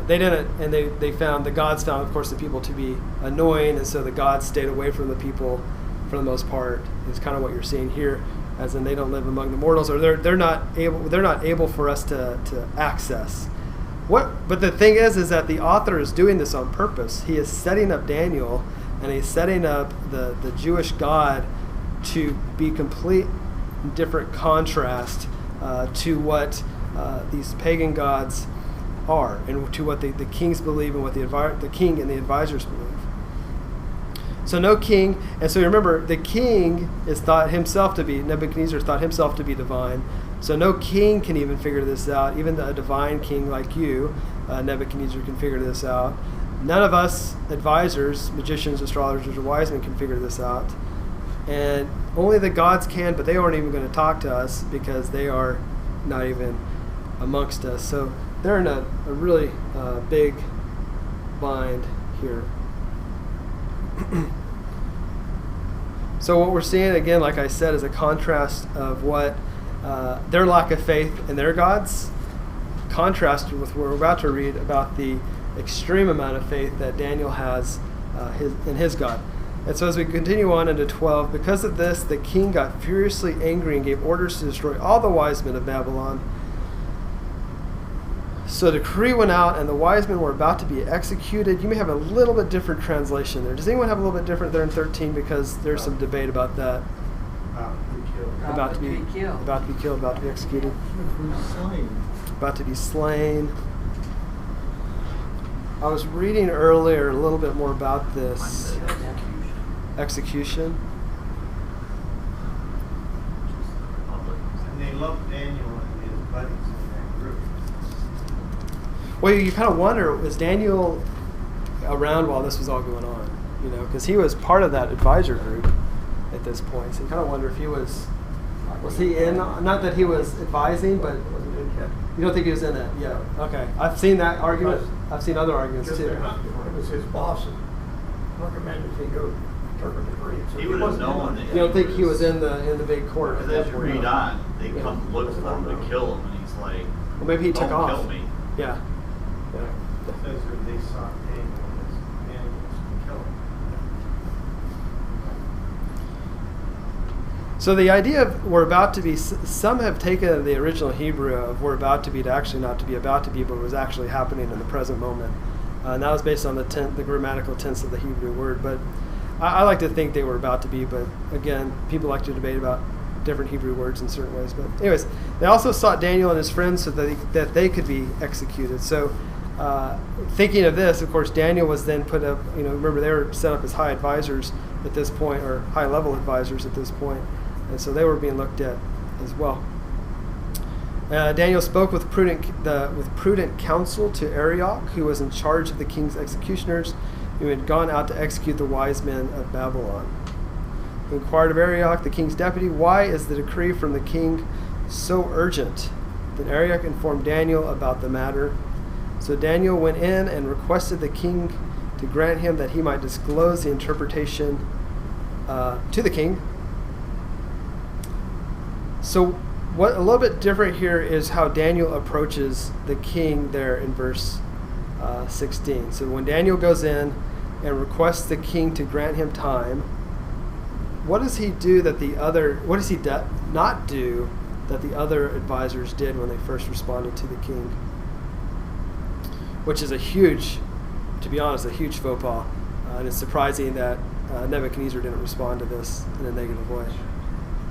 D: They didn't, and the gods found, of course, the people to be annoying, and so the gods stayed away from the people for the most part. Is kind of what you're seeing here, as in they don't live among the mortals, or they're not able for us to access. But the thing is that the author is doing this on purpose. He is setting up Daniel, and he's setting up the Jewish God to be complete different contrast to what these pagan gods are, and to what the kings believe, and what the king and the advisors believe. So no king, and so remember, the king Nebuchadnezzar thought himself to be divine. So no king can even figure this out. Even a divine king like you, Nebuchadnezzar, can figure this out. None of us advisors, magicians, astrologers, or wise men can figure this out. And only the gods can, but they aren't even going to talk to us because they are not even amongst us. So they're in a really big bind here. So what we're seeing, again, like I said, is a contrast of what their lack of faith in their gods, contrasted with what we're about to read about the extreme amount of faith that Daniel has in his God. And so as we continue on into 12, because of this, the king got furiously angry and gave orders to destroy all the wise men of Babylon. So the decree went out, and the wise men were about to be executed. You may have a little bit different translation there. Does anyone have a little bit different there in 13? Because there's some debate about that. About to be killed, about to be executed, about to be slain. I was reading earlier a little bit more about this execution.
A: And they lumped Daniel and his buddies in that group.
D: Well, you kind of wonder, was Daniel around while this was all going on? You know, because he was part of that advisor group at this point. So you kind of wonder if he was he in? Not that he was advising, but you don't think he was in it? Yeah. Okay. I've seen that argument. I've seen other arguments too.
F: It was his boss that recommended he go interpret the decree. So
E: He would have known that.
D: You don't think he was in the big court?
E: Because as you read on, they come look for him to kill him, and he's like,
D: Well, maybe he took
E: "Don't
D: off.
E: kill me."
D: Yeah. Yeah.
A: It says that they sought Daniel and his companions to kill him.
D: So the idea of we're about to be, some have taken the original Hebrew of we're about to be to actually not to be about to be, but was actually happening in the present moment. And that was based on the grammatical tense of the Hebrew word. But I like to think they were about to be, but again, people like to debate about different Hebrew words in certain ways. But anyways, they also sought Daniel and his friends so that they could be executed. So thinking of this, of course, Daniel was then put up, remember they were set up as high advisors at this point, or high level advisors at this point. And so they were being looked at as well. Daniel spoke with prudent counsel to Arioch, who was in charge of the king's executioners, who had gone out to execute the wise men of Babylon. He inquired of Arioch, the king's deputy, "Why is the decree from the king so urgent?" Then Arioch informed Daniel about the matter. So Daniel went in and requested the king to grant him that he might disclose the interpretation to the king. So what a little bit different here is how Daniel approaches the king there in verse 16. So when Daniel goes in and requests the king to grant him time, what does he do that what does he not do that the other advisors did when they first responded to the king? Which is to be honest, a huge faux pas. And it's surprising that Nebuchadnezzar didn't respond to this in a negative way.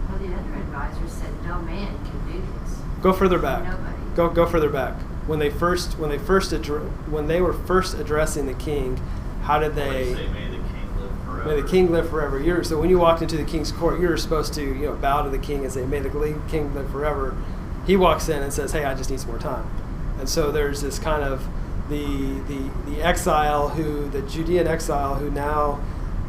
H: Well, the other advisor said no man can do this.
D: Go further back.
H: Nobody.
D: Go further back. When they were first addressing the king, how did they
E: say, "May the king live forever"?
D: May the king live forever. So when you walked into the king's court, you were supposed to bow to the king and say, "May the king live forever." He walks in and says, "Hey, I just need some more time." And so there's this kind of the exile the Judean exile who now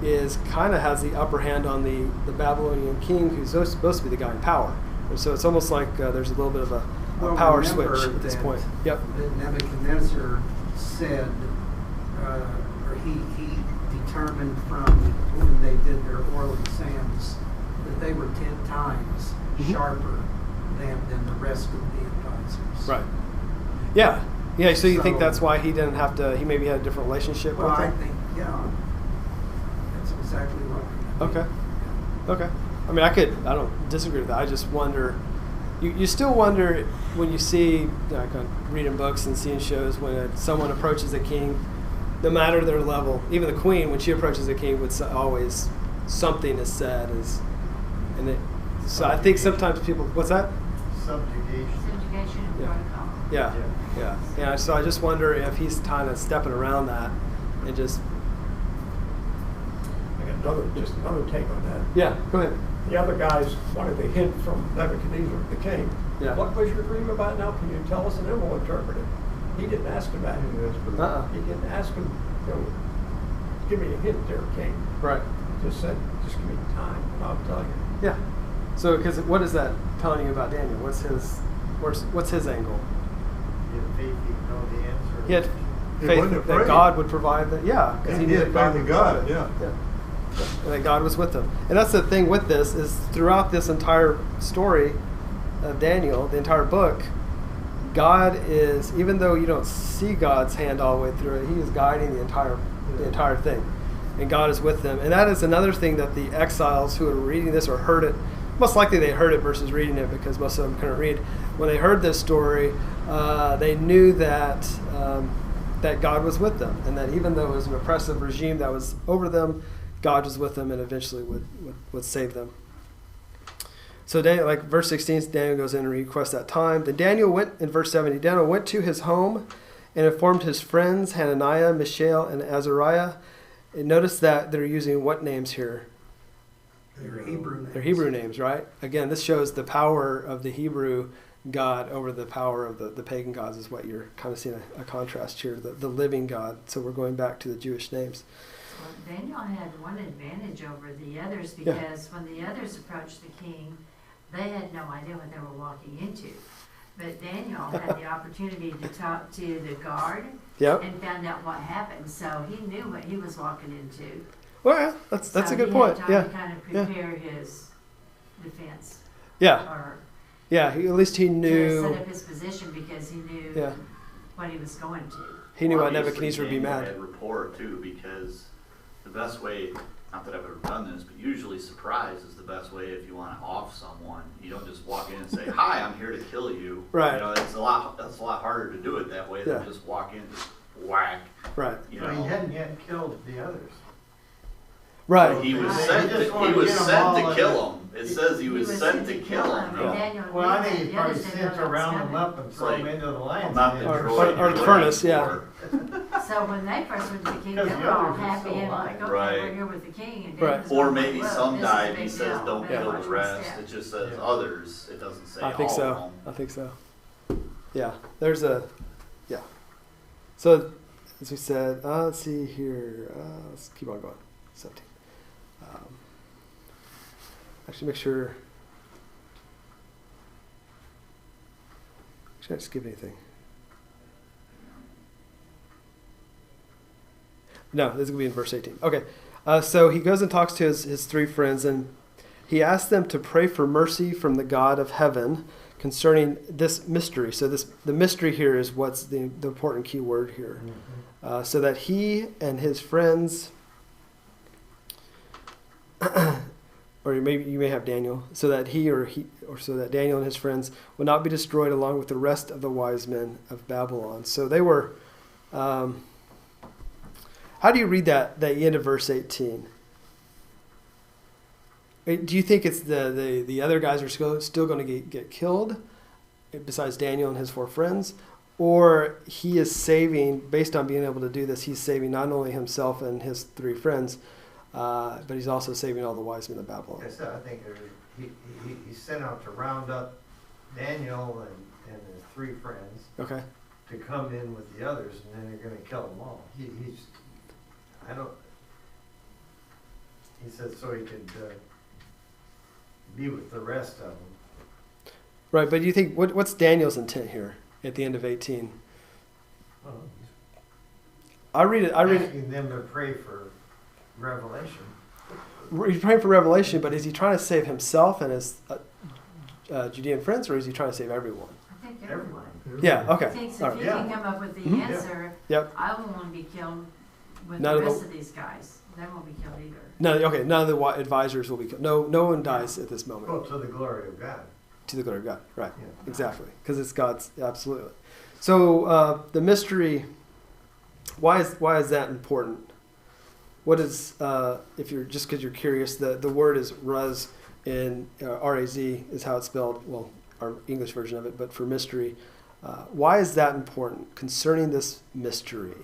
D: has the upper hand on the Babylonian king, who's supposed to be the guy in power. And so it's almost like there's a little bit of a power switch at this point. Yep.
B: That Nebuchadnezzar said, or he determined from when they did their oral exams that they were 10 times sharper than the rest of the advisors.
D: Right. Yeah. Yeah. So you think that's why he didn't have to? He maybe had a different relationship with
B: I
D: them?
B: think, that's exactly what.
D: Okay. I mean, I don't disagree with that. I just wonder, you still wonder when you see, reading books and seeing shows, when someone approaches a king, no matter their level, even the queen, when she approaches a king, would always, something is said. So I think sometimes people, what's that?
A: Subjugation.
H: Subjugation and protocol.
D: Yeah. So I just wonder if he's kind of stepping around that and just.
F: Another take on that.
D: Yeah, go ahead.
F: The other guys wanted a hint from Nebuchadnezzar, the king.
D: Yeah.
F: What was your dream about now? Can you tell us? And then we'll interpret it. He didn't ask him that. He didn't ask him, give me a hint there, king.
D: Right.
F: He just said, just give me time and I'll tell you.
D: Yeah. So, because what is that telling you about Daniel? What's his angle?
A: He had faith he'd know the answer.
D: He had
G: He
D: faith
G: wasn't
D: that
G: afraid.
D: God would provide that. Yeah, because
G: He
D: knew
G: had
D: that
G: faith in God, yeah.
D: And that God was with him. And that's the thing with this, is throughout this entire story of Daniel, the entire book, God is, even though you don't see God's hand all the way through it, he is guiding the entire thing. And God is with them. And that is another thing that the exiles who are reading this or heard it most likely they heard it versus reading it, because most of them couldn't read. When they heard this story, they knew that that God was with them, and that even though it was an oppressive regime that was over them, God was with them and eventually would save them. So Daniel, like verse 16, Daniel goes in and requests that time. Then Daniel went, in verse 70, Daniel went to his home and informed his friends, Hananiah, Mishael, and Azariah. And notice that they're using what names here?
B: They're Hebrew names.
D: They're Hebrew names, right? Again, this shows the power of the Hebrew God over the power of the pagan gods, is what you're kind of seeing a contrast here, the living God. So we're going back to the Jewish names.
H: Well, Daniel had one advantage over the others, because when the others approached the king, they had no idea what they were walking into. But Daniel had the opportunity to talk to the guard
D: Yep.
H: and found out what happened, so he knew what he was walking into.
D: Well, yeah, that's a
H: So
D: good
H: he
D: point.
H: had time
D: Yeah.
H: to kind of
D: Yeah.
H: prepare his defense,
D: Yeah.
H: or
D: Yeah. At least he
H: to
D: knew.
H: set up his position, because he knew
D: Yeah.
H: what he was going to.
D: He knew
E: Well,
D: what
E: obviously
D: Nebuchadnezzar would be
E: Daniel
D: mad.
E: had rapport too, because the best way, not that I've ever done this, but usually surprise is the best way if you want to off someone. You don't just walk in and say, "Hi, I'm here to kill you."
D: Right.
E: You know, that's a lot harder to do it that way
D: Yeah.
E: than just walk in, just whack.
D: Right.
E: You
A: But he
E: know.
A: hadn't yet killed the others.
D: Right.
E: He was
H: Right.
E: sent.
A: He just
E: To,
A: wanted
E: he
A: to
E: was
A: get 'em
E: sent
A: all
E: to
A: in
E: kill
A: the-
E: him. It says he was sent to kill him.
H: and
E: No.
H: Daniel
A: Well, I
H: knew
A: think
H: that.
A: he
H: The
A: probably
H: others didn't
A: sent
H: know
A: to
H: that was
A: round them
H: coming.
A: up and throw them
E: Like,
A: into the lion's
E: Not the
A: den.
D: Or-
E: droid
D: or the
E: you're looking
D: furnace, yeah.
E: for.
H: So when they first went to the king, they
A: Because
H: were
A: the
H: all
A: others are
H: happy
A: still
H: and
A: alive.
H: like, okay,
E: Right.
H: we're here with the king. And
D: Right.
H: Daniel's
E: Or
H: going,
E: maybe
H: "Whoa,
E: some
H: this is a
E: died.
H: big
E: He says,
H: deal.
E: "Don't
H: Better
E: kill
H: watch
E: the
H: my
E: rest."
H: step."
E: It just says
A: Yeah.
E: others. It doesn't say
D: I think
E: all
D: so.
E: of them.
D: I think so. Yeah. There's a. Yeah. So, as we said, let's see here. Let's keep on going. 17. Actually, make sure. Should I skip anything? No, this is going to be in verse 18. Okay. So he goes and talks to his three friends, and he asks them to pray for mercy from the God of heaven concerning this mystery. So the mystery here is what's the important key word here. So that he and his friends, or maybe you may have Daniel, so that so that Daniel and his friends will not be destroyed along with the rest of the wise men of Babylon. So they were. How do you read that end of verse 18? Do you think it's the other guys are still going to get killed, besides Daniel and his four friends? Or he is saving, based on being able to do this, he's saving not only himself and his three friends, but he's also saving all the wise men of Babylon.
A: Yes, I think he sent out to round up Daniel and his three friends
D: Okay.
A: to come in with the others, and then they're going to kill them all. He said so he could be with the rest of them.
D: Right, but do you think, what's Daniel's intent here at the end of 18?
A: Well,
D: I read it.
A: asking them to pray for revelation.
D: He's praying for revelation, but is he trying to save himself and his Judean friends, or is he trying to save everyone?
H: I think everyone.
D: Yeah, okay.
H: He thinks
D: All
H: if
D: right.
H: you can come up with the
D: Mhm.
H: answer,
D: Yep.
H: I won't want to be killed with
D: None
H: the
D: of the-
H: rest of these guys. They won't be killed either.
D: No, okay, none of the advisors will be killed. No one dies at this moment.
A: Well, to the glory of God.
D: To the glory of God, right.
A: Yeah.
D: Exactly, because it's God's, absolutely. So the mystery, why is that important? What is, if you're just because you're curious, the word is raz, in R-A-Z is how it's spelled, well, our English version of it, but for mystery. Why is that important concerning this mystery?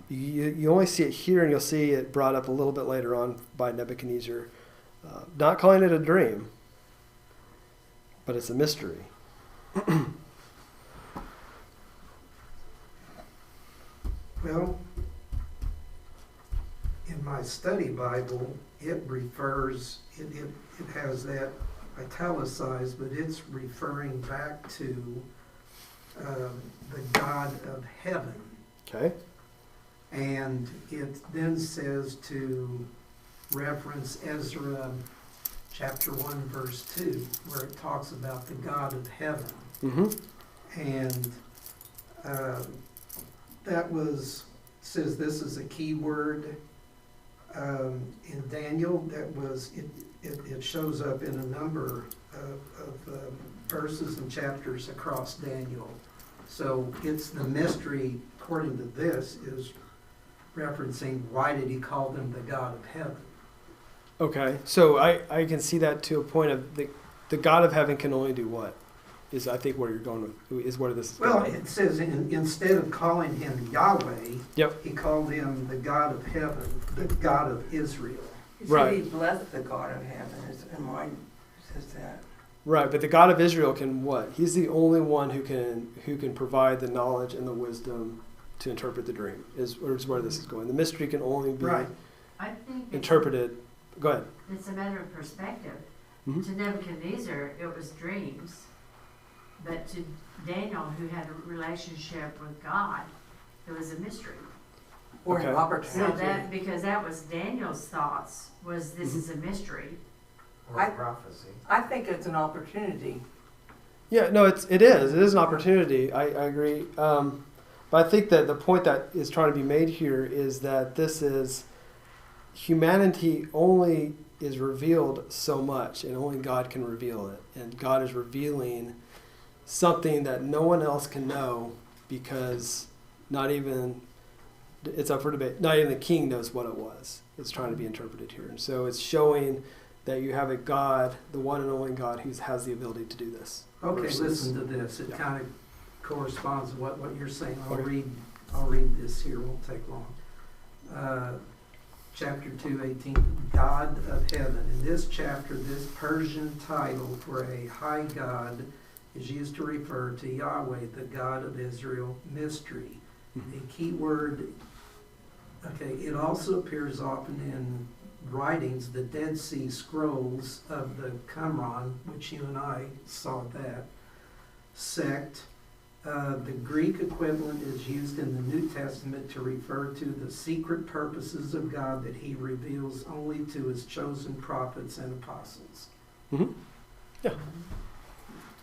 D: You only see it here, and you'll see it brought up a little bit later on by Nebuchadnezzar. Not calling it a dream, but it's a mystery.
B: Well, in my study Bible, it refers, it has that italicized, but it's referring back to the God of heaven.
D: Okay.
B: And it then says to reference Ezra chapter 1, verse 2, where it talks about the God of heaven.
D: Mm-hmm.
B: And that says this is a key word in Daniel. That was, it shows up in a number of verses and chapters across Daniel. So it's the mystery, according to this, is referencing why did he call them the God of heaven?
D: Okay, so I can see that to a point of the God of heaven can only do what? Is I think where you're going with, is where this is
B: Well,
D: going.
B: it says instead of calling him Yahweh,
D: Yep.
B: he called him the God of heaven, the God of Israel.
C: You said
D: Right.
C: he blessed the God of heaven, and mine says that.
D: Right, but the God of Israel can what? He's the only one who can provide the knowledge and the wisdom to interpret the dream. Is where this is going. The mystery can only be
B: Right.
H: I think
D: interpreted. Go ahead.
H: it's a matter of perspective.
D: Mhm.
H: To Nebuchadnezzar, it was dreams, but to Daniel, who had a relationship with God, it was a mystery.
C: Or
D: Okay.
C: an
H: So
C: opportunity.
H: that, because that was Daniel's thoughts, was this is a mystery.
A: Or prophecy.
C: I think it's an opportunity.
D: Yeah, no, it is an opportunity. I agree. But I think that the point that is trying to be made here is that this is humanity only is revealed so much, and only God can reveal it. And God is revealing something that no one else can know, because not even, it's up for debate, not even the king knows what it was. It's trying to be interpreted here. And so it's showing that you have a God, the one and only God, who has the ability to do this.
B: Okay,
D: Versus-
B: listen to this. It
D: Yeah.
B: kind of corresponds to what you're saying. I'll
D: Okay.
B: read this here. It won't take long. Chapter 2:18, God of heaven. In this chapter, this Persian title for a high God is used to refer to Yahweh, the God of Israel, mystery. A key word. Okay, it also appears often in writings, the Dead Sea Scrolls of the Qumran, which you and I saw that, sect. The Greek equivalent is used in the New Testament to refer to the secret purposes of God that he reveals only to his chosen prophets and apostles.
D: Mm-hmm. Yeah.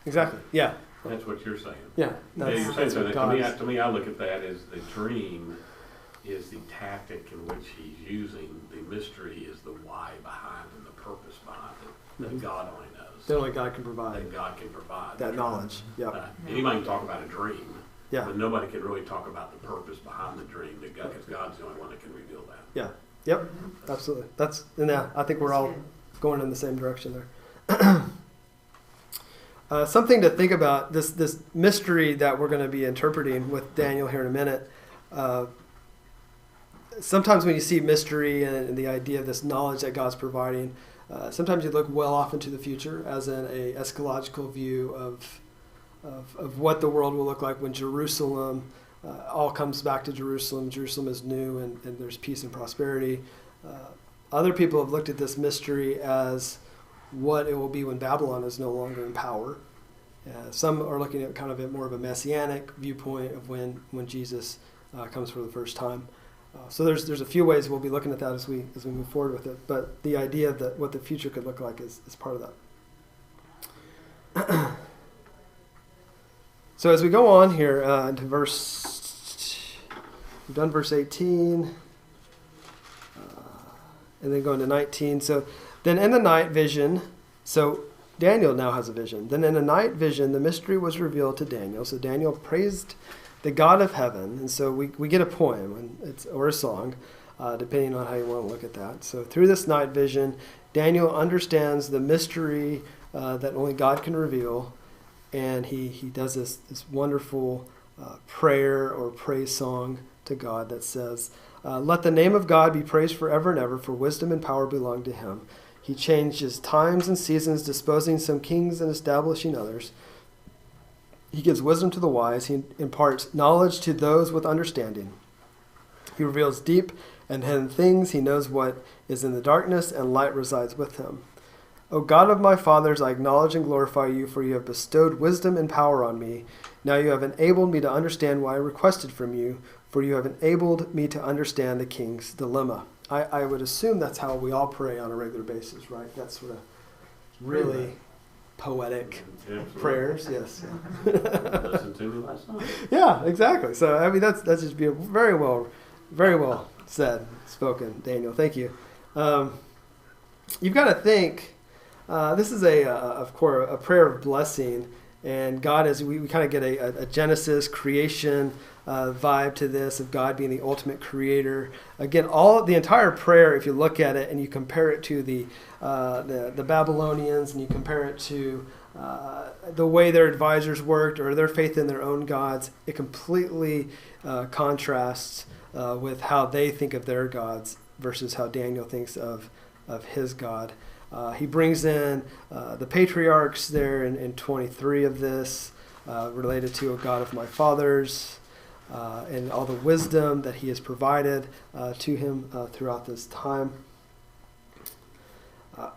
D: Exactly. Yeah.
I: That's what you're saying.
D: Yeah.
I: Yeah, you're saying
D: that's
I: so.
D: what
I: To me, I look at that as the dream is the tactic in which he's using. The mystery is the why behind and the purpose behind it that
D: Mhm.
I: God only knows.
D: that only God can provide
I: That God can provide.
D: that knowledge. Yeah.
I: Anybody can talk about a dream,
D: Yeah.
I: but nobody can really talk about the purpose behind the dream. Because God's the only one that can reveal that.
D: Yeah. Yep. Absolutely. I think we're all
H: That's good.
D: going in the same direction there. Something to think about, this mystery that we're going to be interpreting with Daniel here in a minute. Sometimes when you see mystery and the idea of this knowledge that God's providing, sometimes you look well off into the future, as in a eschatological view of what the world will look like when Jerusalem all comes back to Jerusalem. Jerusalem is new and there's peace and prosperity. Other people have looked at this mystery as what it will be when Babylon is no longer in power. Some are looking at kind of a more of a messianic viewpoint of when Jesus comes for the first time. So there's a few ways we'll be looking at that as we move forward with it. But the idea that what the future could look like is part of that. So as we go on here into we've done verse 18, and then going to 19. So then in the night vision, so Daniel now has a vision. Then in the night vision, the mystery was revealed to Daniel. So Daniel praised the God of heaven. And so we get a poem or a song, depending on how you want to look at that. So through this night vision, Daniel understands the mystery that only God can reveal. And he does this wonderful prayer or praise song to God that says, let the name of God be praised forever and ever, for wisdom and power belong to him. He changes times and seasons, disposing some kings and establishing others. He gives wisdom to the wise. He imparts knowledge to those with understanding. He reveals deep and hidden things. He knows what is in the darkness, and light resides with him. O God of my fathers, I acknowledge and glorify you, for you have bestowed wisdom and power on me. Now you have enabled me to understand what I requested from you, for you have enabled me to understand the king's dilemma. I would assume that's how we all pray on a regular basis, right? That's sort of really poetic
I: Absolutely.
D: prayers, yes.
I: Listen to me last night.
D: Yeah, exactly. So I mean, that's just beautiful. Very well said, spoken, Daniel. Thank you. you've got to think, this is of course, a prayer of blessing. And God, as we kind of get a Genesis creation vibe to this, of God being the ultimate creator. Again, the entire prayer, if you look at it and you compare it to the Babylonians, and you compare it to the way their advisors worked or their faith in their own gods, it completely contrasts with how they think of their gods versus how Daniel thinks of his God. He brings in the patriarchs there in 23 of this, related to a God of my fathers, and all the wisdom that he has provided to him throughout this time.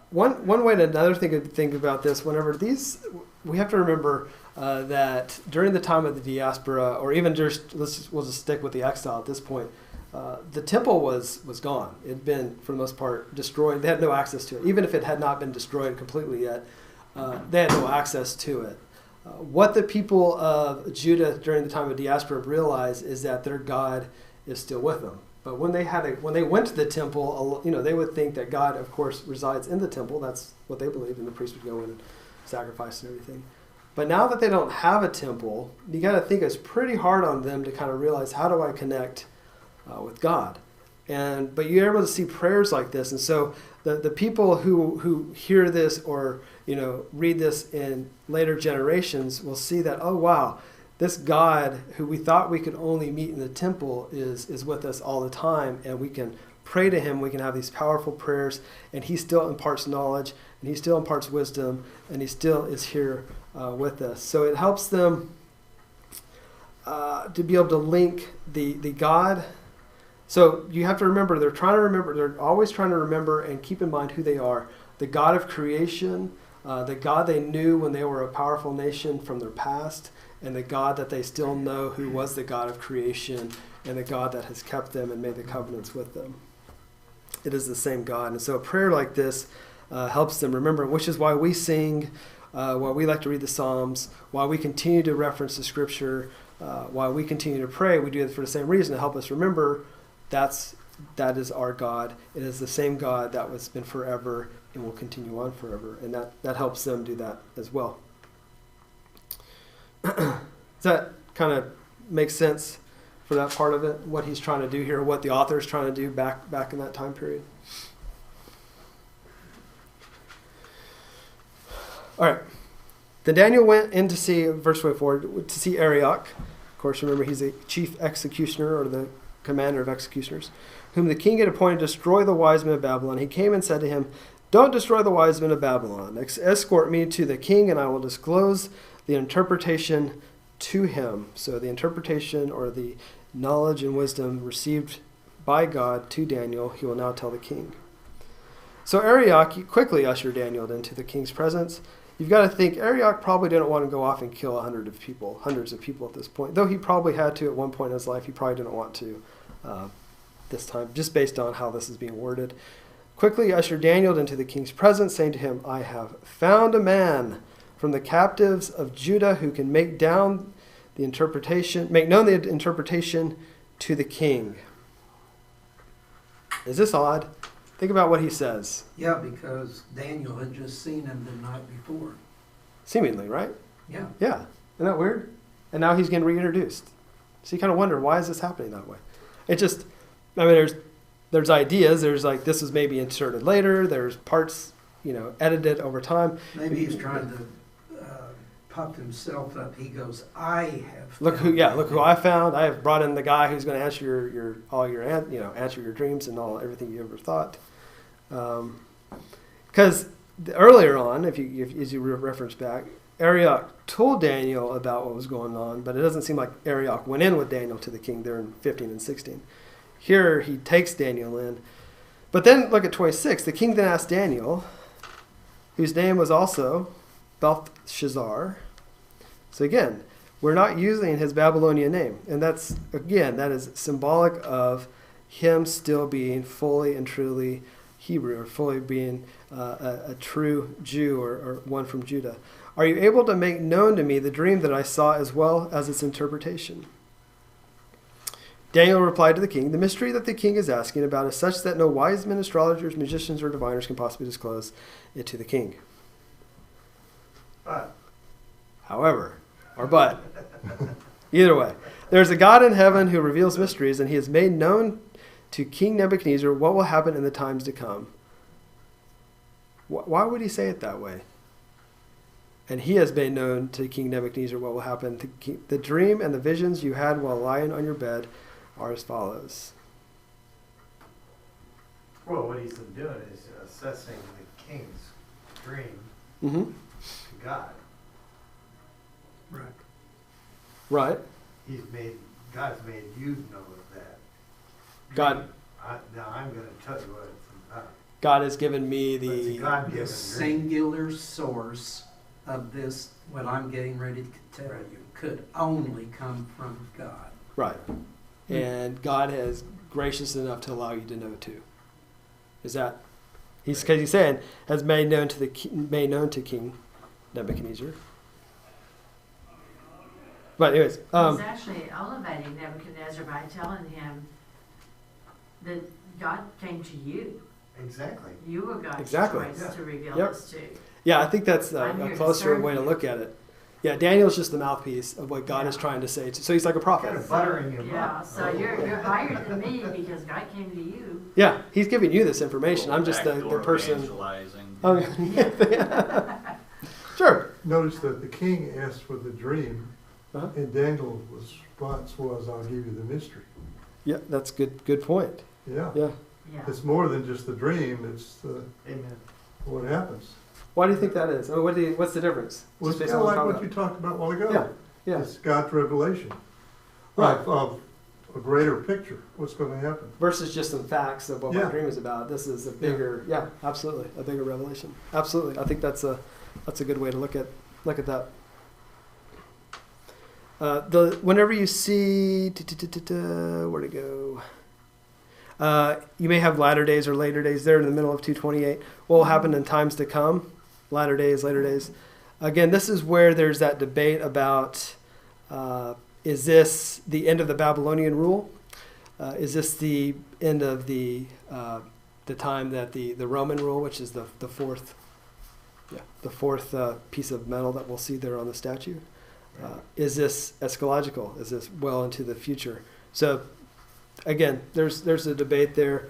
D: One way to another thing to think about this, we have to remember that during the time of the diaspora, or even we'll just stick with the exile at this point, the temple was gone. It had been, for the most part, destroyed. They had no access to it. Even if it had not been destroyed completely yet, they had no access to it. What the people of Judah during the time of diaspora realized is that their God is still with them. But when they went to the temple, they would think that God, of course, resides in the temple. That's what they believed, and the priest would go in and sacrifice and everything. But now that they don't have a temple, you got to think it's pretty hard on them to kind of realize, how do I connect with God? But you're able to see prayers like this, and so the people who hear this or read this in later generations will see that, oh wow, this God who we thought we could only meet in the temple is with us all the time, and we can pray to him. We can have these powerful prayers, and he still imparts knowledge, and he still imparts wisdom, and he still is here with us. So it helps them to be able to link the God. So you have to remember, they're always trying to remember and keep in mind who they are. The God of creation, the God they knew when they were a powerful nation from their past, and the God that they still know who was the God of creation, and the God that has kept them and made the covenants with them. It is the same God. And so a prayer like this helps them remember, which is why we sing, why we like to read the Psalms, why we continue to reference the Scripture, why we continue to pray. We do it for the same reason, to help us remember that is our God. It is the same God that has been forever and will continue on forever. And that helps them do that as well. Does that kind of make sense for that part of it? What he's trying to do here, what the author is trying to do back in that time period? All right. Then Daniel went in to see, verse 24, to see Arioch. Of course, remember, he's a chief executioner, or the commander of executioners, whom the king had appointed to destroy the wise men of Babylon. He came and said to him, "Don't destroy the wise men of Babylon. Escort me to the king, and I will disclose the interpretation to him." So the interpretation, or the knowledge and wisdom received by God to Daniel, he will now tell the king. So Arioch quickly ushered Daniel into the king's presence. You've got to think, Arioch probably didn't want to go off and kill hundreds of people at this point. Though he probably had to at one point in his life, he probably didn't want to this time, just based on how this is being worded. Quickly ushered Daniel into the king's presence, saying to him, "I have found a man from the captives of Judah who can make known the interpretation to the king." Is this odd? Think about what he says.
B: Yeah, because Daniel had just seen him the night before.
D: Seemingly, right?
B: Yeah.
D: Yeah. Isn't that weird? And now he's getting reintroduced. So you kind of wonder, why is this happening that way? It just, there's ideas. There's like, this is maybe inserted later. There's parts, edited over time.
B: Maybe he's trying to puff himself up. He goes, "I have
D: look who I found. I have brought in the guy who's going to answer answer your dreams and everything you ever thought." Because earlier on, as you reference back, Arioch told Daniel about what was going on, but it doesn't seem like Arioch went in with Daniel to the king there in 15 and 16. Here he takes Daniel in. But then look at 26. The king then asked Daniel, whose name was also Belteshazzar. So again, we're not using his Babylonian name. And that is symbolic of him still being fully and truly Hebrew, or fully being a true Jew, or one from Judah. "Are you able to make known to me the dream that I saw, as well as its interpretation?" Daniel replied to the king, "The mystery that the king is asking about is such that no wise men, astrologers, magicians, or diviners can possibly disclose it to the king.
A: But
D: However, or but, either way, there's a God in heaven who reveals mysteries, and he has made known to King Nebuchadnezzar what will happen in the times to come." Why would he say it that way? And he has made known to King Nebuchadnezzar what will happen. The dream and the visions you had while lying on your bed are as follows.
A: well, what he's been doing is assessing the king's dream
D: Mm-hmm.
A: to God.
B: Right.
D: Right.
A: God's made you know of that.
D: God.
A: Now I'm going to tell you what it's about.
D: God has given me
A: But it's a
D: the.
A: God-given
B: The
A: dream.
B: singular source of this, what I'm getting ready to tell you, could only come from God.
D: Right. And God is gracious enough to allow you to know too. Is that? Because he's saying has made known to King Nebuchadnezzar. But anyways,
H: He's actually elevating Nebuchadnezzar by telling him that God came to you.
A: Exactly.
H: You were God's
D: Exactly.
H: choice
A: Yeah.
H: to reveal
D: Yep.
H: this to.
D: yeah, I think that's
H: I'm here
D: a
H: to
D: closer
H: serve
D: way to
H: you.
D: look at it. Yeah, Daniel's just the mouthpiece of what God is
H: Yeah.
D: trying to say. So he's like a prophet.
A: Kind of buttering him
H: Yeah,
A: up.
H: so you're higher than me because God came to you.
D: Yeah, he's giving you this information. I'm just the
E: Backdoor
D: person.
E: evangelizing.
D: Oh, sure.
G: Notice that the king asked for the dream,
D: Uh-huh.
G: and Daniel's response was, "I'll give you the mystery."
D: Yeah, that's good point.
G: Yeah.
D: Yeah.
H: Yeah.
G: It's more than just the dream, it's
A: Amen.
G: what happens.
D: Why do you think that is? What's the difference?
G: Well,
D: Just
G: it's
D: based
G: kind
D: on
G: of like
D: what
G: what
D: we
G: you talked about a while ago.
D: Yeah, yeah.
G: It's God's revelation
D: Right.
G: of a greater picture, what's going to happen.
D: Versus just some facts of what my
G: Yeah.
D: dream is about. This is a bigger, yeah, absolutely, a bigger revelation. Absolutely, I think that's a good way to look at that. Whenever you see where to go, you may have latter days or later days. There in the middle of 228. What will happen in times to come? Latter days, later days. Again, this is where there's that debate about is this the end of the Babylonian rule? Is this the end of the time that the Roman rule, which is the fourth piece of metal that we'll see there on the statue? Is this eschatological? Is this well into the future? So, again, there's a debate there.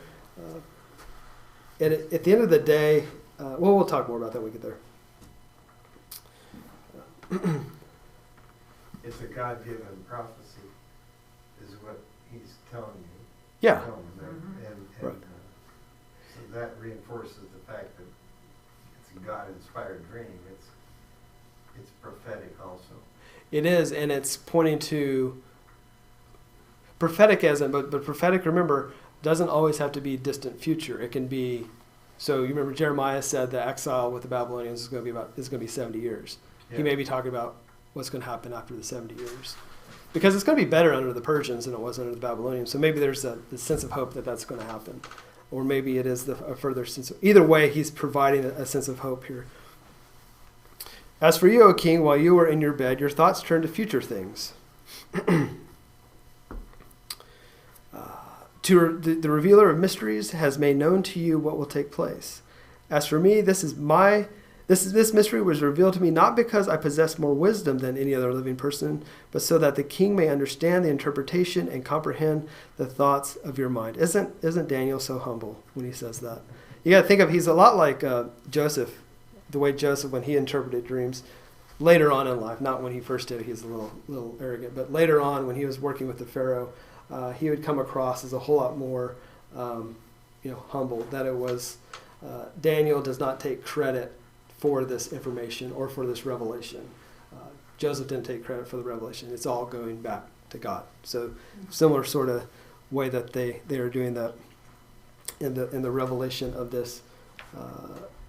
D: And at the end of the day, we'll talk more about that when we get there.
A: It's a God-given prophecy, is what he's telling you.
D: Yeah.
A: Telling them. And
D: Right.
A: So that reinforces the fact that it's a God-inspired dream. It's prophetic also.
D: It is, and it's pointing to prophetic but prophetic, remember, doesn't always have to be distant future. It can be, so you remember Jeremiah said the exile with the Babylonians is going to be 70 years. He
A: Yeah.
D: may be talking about what's going to happen after the 70 years. Because it's going to be better under the Persians than it was under the Babylonians. So maybe there's the sense of hope that that's going to happen. Or maybe it is a further sense of, either way, he's providing a sense of hope here. As for you, O king, while you were in your bed, your thoughts turned to future things. The revealer of mysteries has made known to you what will take place. As for me, this mystery was revealed to me not because I possess more wisdom than any other living person, but so that the king may understand the interpretation and comprehend the thoughts of your mind. Isn't Daniel so humble when he says that? You got to think of, he's a lot like Joseph. The way Joseph, when he interpreted dreams, later on in life, not when he first did it, he's a little arrogant, but later on when he was working with the Pharaoh, he would come across as a whole lot more, humble. That it was Daniel does not take credit for this information or for this revelation. Joseph didn't take credit for the revelation. It's all going back to God. So similar sort of way that they are doing that in the revelation of this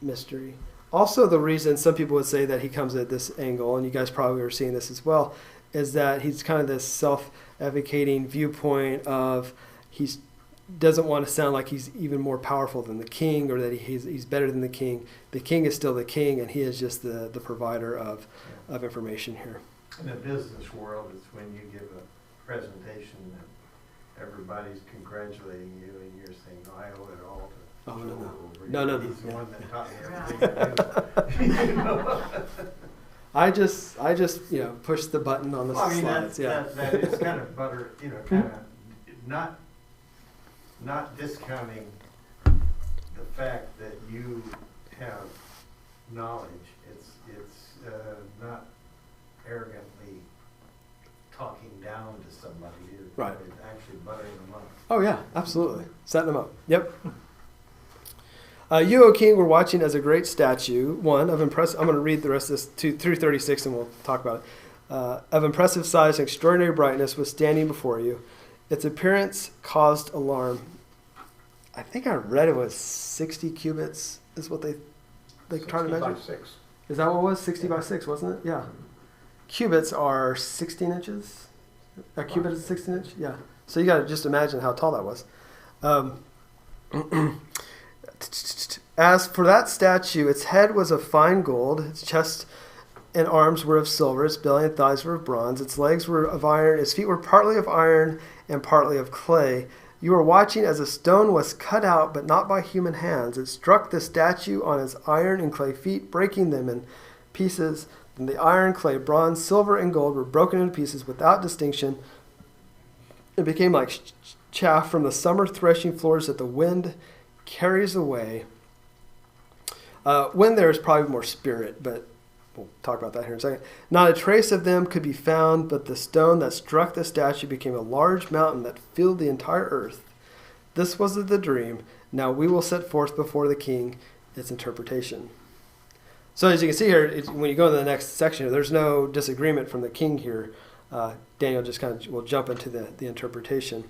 D: mystery. Also, the reason some people would say that he comes at this angle, and you guys probably are seeing this as well, is that he's kind of this self-advocating viewpoint of he doesn't want to sound like he's even more powerful than the king or that he's better than the king. The king is still the king, and he is just the provider of information here.
A: In the business world, it's when you give a presentation everybody's congratulating you and you're saying, no, I owe it all to
D: Oh, no, no.
A: Joel over
D: No,
A: here.
D: no, no,
A: He's the
D: yeah.
A: one that taught me everything to do. You know?
D: I just push the button on the
A: Well, I mean,
D: slides.
A: that is kind of butter, kind of not discounting the fact that you have knowledge. It's not arrogantly talking down to somebody.
D: Right.
A: It's actually buttering them up.
D: Oh yeah, absolutely. Setting them up. Yep. You, O King, were watching as a great statue, one of impressive. I'm going to read the rest of this through 36, and we'll talk about it. Of impressive size and extraordinary brightness was standing before you. Its appearance caused alarm. I think I read it was 60 cubits is what they try to
F: 60
D: measure.
F: by 6.
D: Is that what it was? 60 by 6, wasn't it? Yeah. Cubits are 16 inches. A cubit is 16 inch? Yeah. So you got to just imagine how tall that was. As for that statue, its head was of fine gold, its chest and arms were of silver, its belly and thighs were of bronze, its legs were of iron, its feet were partly of iron and partly of clay. You were watching as a stone was cut out, but not by human hands. It struck the statue on its iron and clay feet, breaking them in pieces. And the iron, clay, bronze, silver, and gold were broken into pieces without distinction. It became like chaff from the summer threshing floors that the wind carries away. When there is probably more spirit, but we'll talk about that here in a second. Not a trace of them could be found, but the stone that struck the statue became a large mountain that filled the entire earth. This was the dream. Now we will set forth before the king its interpretation. So as you can see here, when you go into the next section, there's no disagreement from the king here. Daniel just kind of will jump into the interpretation.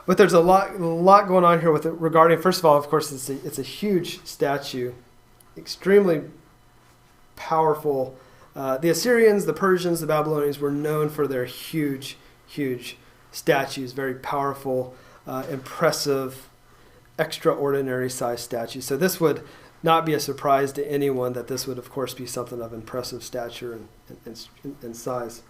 D: But there's a lot going on here with it regarding, first of all, of course, it's a huge statue, extremely powerful. The Assyrians, the Persians, the Babylonians were known for their huge statues, very powerful, impressive, extraordinary sized statues. So this would not be a surprise to anyone that this would, of course, be something of impressive stature and size.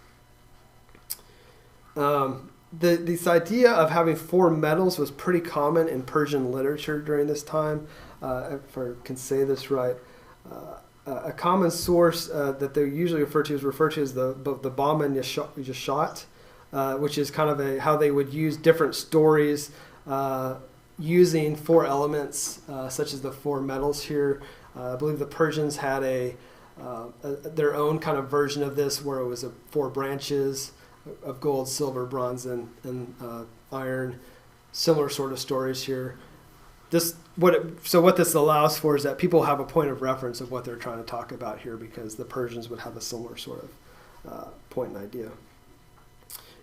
D: This idea of having 4 metals was pretty common in Persian literature during this time. If I can say this right, a common source that they usually refer to as the Bama Yashat, which is kind of how they would use different stories using 4 elements, such as the 4 metals here. I believe the Persians had their own kind of version of this, where it was 4 branches of gold, silver, bronze, and iron. Similar sort of stories here. What this allows for is that people have a point of reference of what they're trying to talk about here, because the Persians would have a similar sort of point and idea.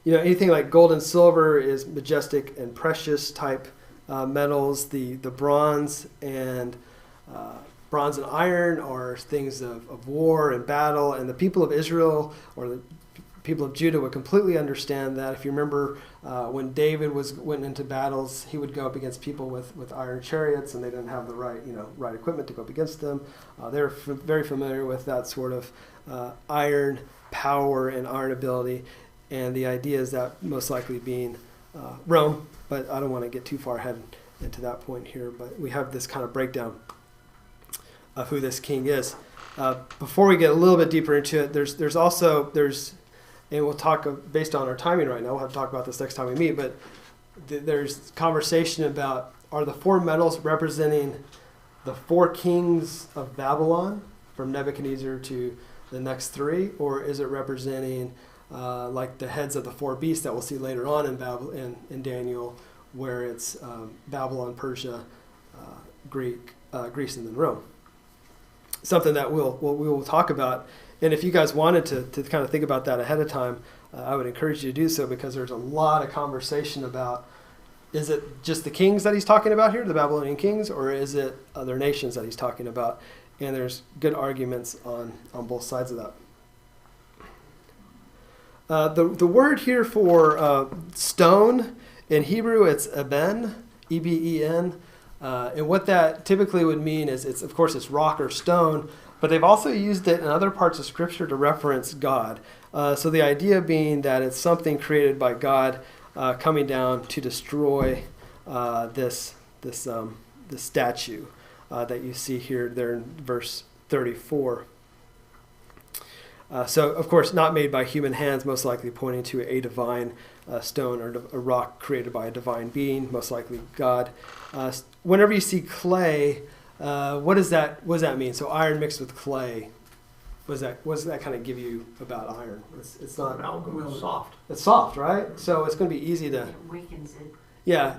D: Anything like gold and silver is majestic and precious type metals. The bronze and iron are things of war and battle, and the people of Israel or the people of Judah would completely understand that. If you remember, when David went into battles, he would go up against people with iron chariots, and they didn't have the right equipment to go up against them. They're very familiar with that sort of iron power and iron ability, and the idea is that most likely being Rome, but I don't want to get too far ahead into that point here. But we have this kind of breakdown of who this king is. Before we get a little bit deeper into it, there's also and we'll talk based on our timing right now. We'll have to talk about this next time we meet. But there's conversation about, are the 4 metals representing the 4 kings of Babylon from Nebuchadnezzar to the next 3, or is it representing like the heads of the 4 beasts that we'll see later on in Daniel, where it's Babylon, Persia, Greece, and then Rome? Something that we will talk about. And if you guys wanted to kind of think about that ahead of time, I would encourage you to do so, because there's a lot of conversation about, is it just the kings that he's talking about here, the Babylonian kings, or is it other nations that he's talking about? And there's good arguments on both sides of that. The word here for stone, in Hebrew it's eben, E-B-E-N. And what that typically would mean is, it's rock or stone, but they've also used it in other parts of Scripture to reference God. So the idea being that it's something created by God, coming down to destroy this statue that you see here there in verse 34. So, of course, not made by human hands, most likely pointing to a divine stone or a rock created by a divine being, most likely God. Whenever you see clay, what does that mean? So iron mixed with clay. What does that kind of give you about iron? It's not
F: Amalgam is soft.
D: It's soft, right? So it's going to be easy to.
H: It weakens it.
D: Yeah,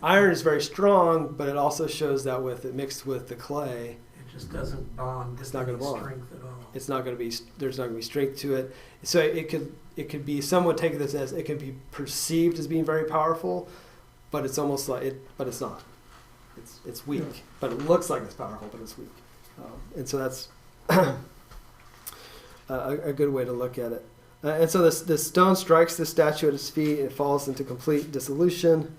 D: iron is very strong, but it also shows that with it mixed with the clay,
B: It just doesn't bond.
D: It's not gonna
B: any
D: bond.
B: Strength at all.
D: it's not going to be. There's not going to be strength to it. So it could be. Some would take this as it can be perceived as being very powerful, but it's almost like it. But it's not. It's weak,
B: Yeah.
D: but it looks like it's powerful, but it's weak. And so that's a good way to look at it. And so this stone strikes the statue at its feet, and it falls into complete dissolution.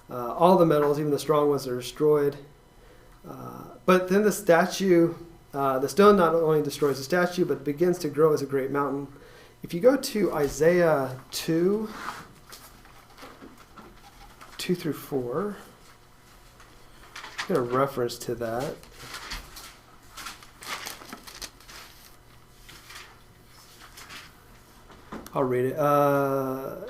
D: All the metals, even the strong ones, are destroyed. But then the statue, the stone not only destroys the statue, but begins to grow as a great mountain. If you go to Isaiah 2 through 4, get a reference to that. I'll read it. I'll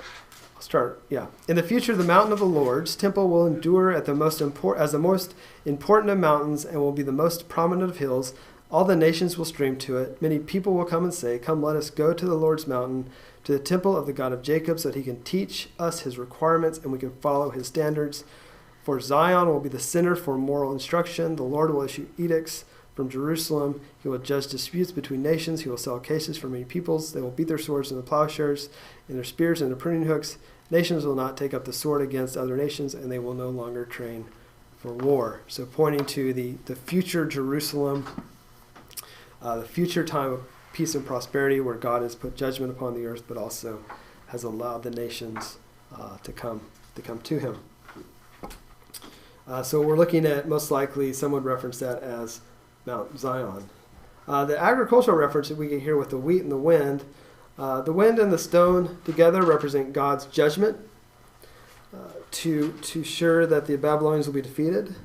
D: start. Yeah. In the future, the mountain of the Lord's temple will endure as the most important of mountains and will be the most prominent of hills. All the nations will stream to it. Many people will come and say, "Come, let us go to the Lord's mountain, to the temple of the God of Jacob, so that he can teach us his requirements and we can follow his standards. For Zion will be the center for moral instruction. The Lord will issue edicts from Jerusalem. He will judge disputes between nations. He will settle cases for many peoples. They will beat their swords into plowshares and their spears into pruning hooks. Nations will not take up the sword against other nations, and they will no longer train for war." So pointing to the future Jerusalem, the future time of peace and prosperity where God has put judgment upon the earth, but also has allowed the nations to come to him. So we're looking at, most likely, some would reference that as Mount Zion. The agricultural reference that we get here with the wheat and the wind and the stone together represent God's judgment to ensure that the Babylonians will be defeated.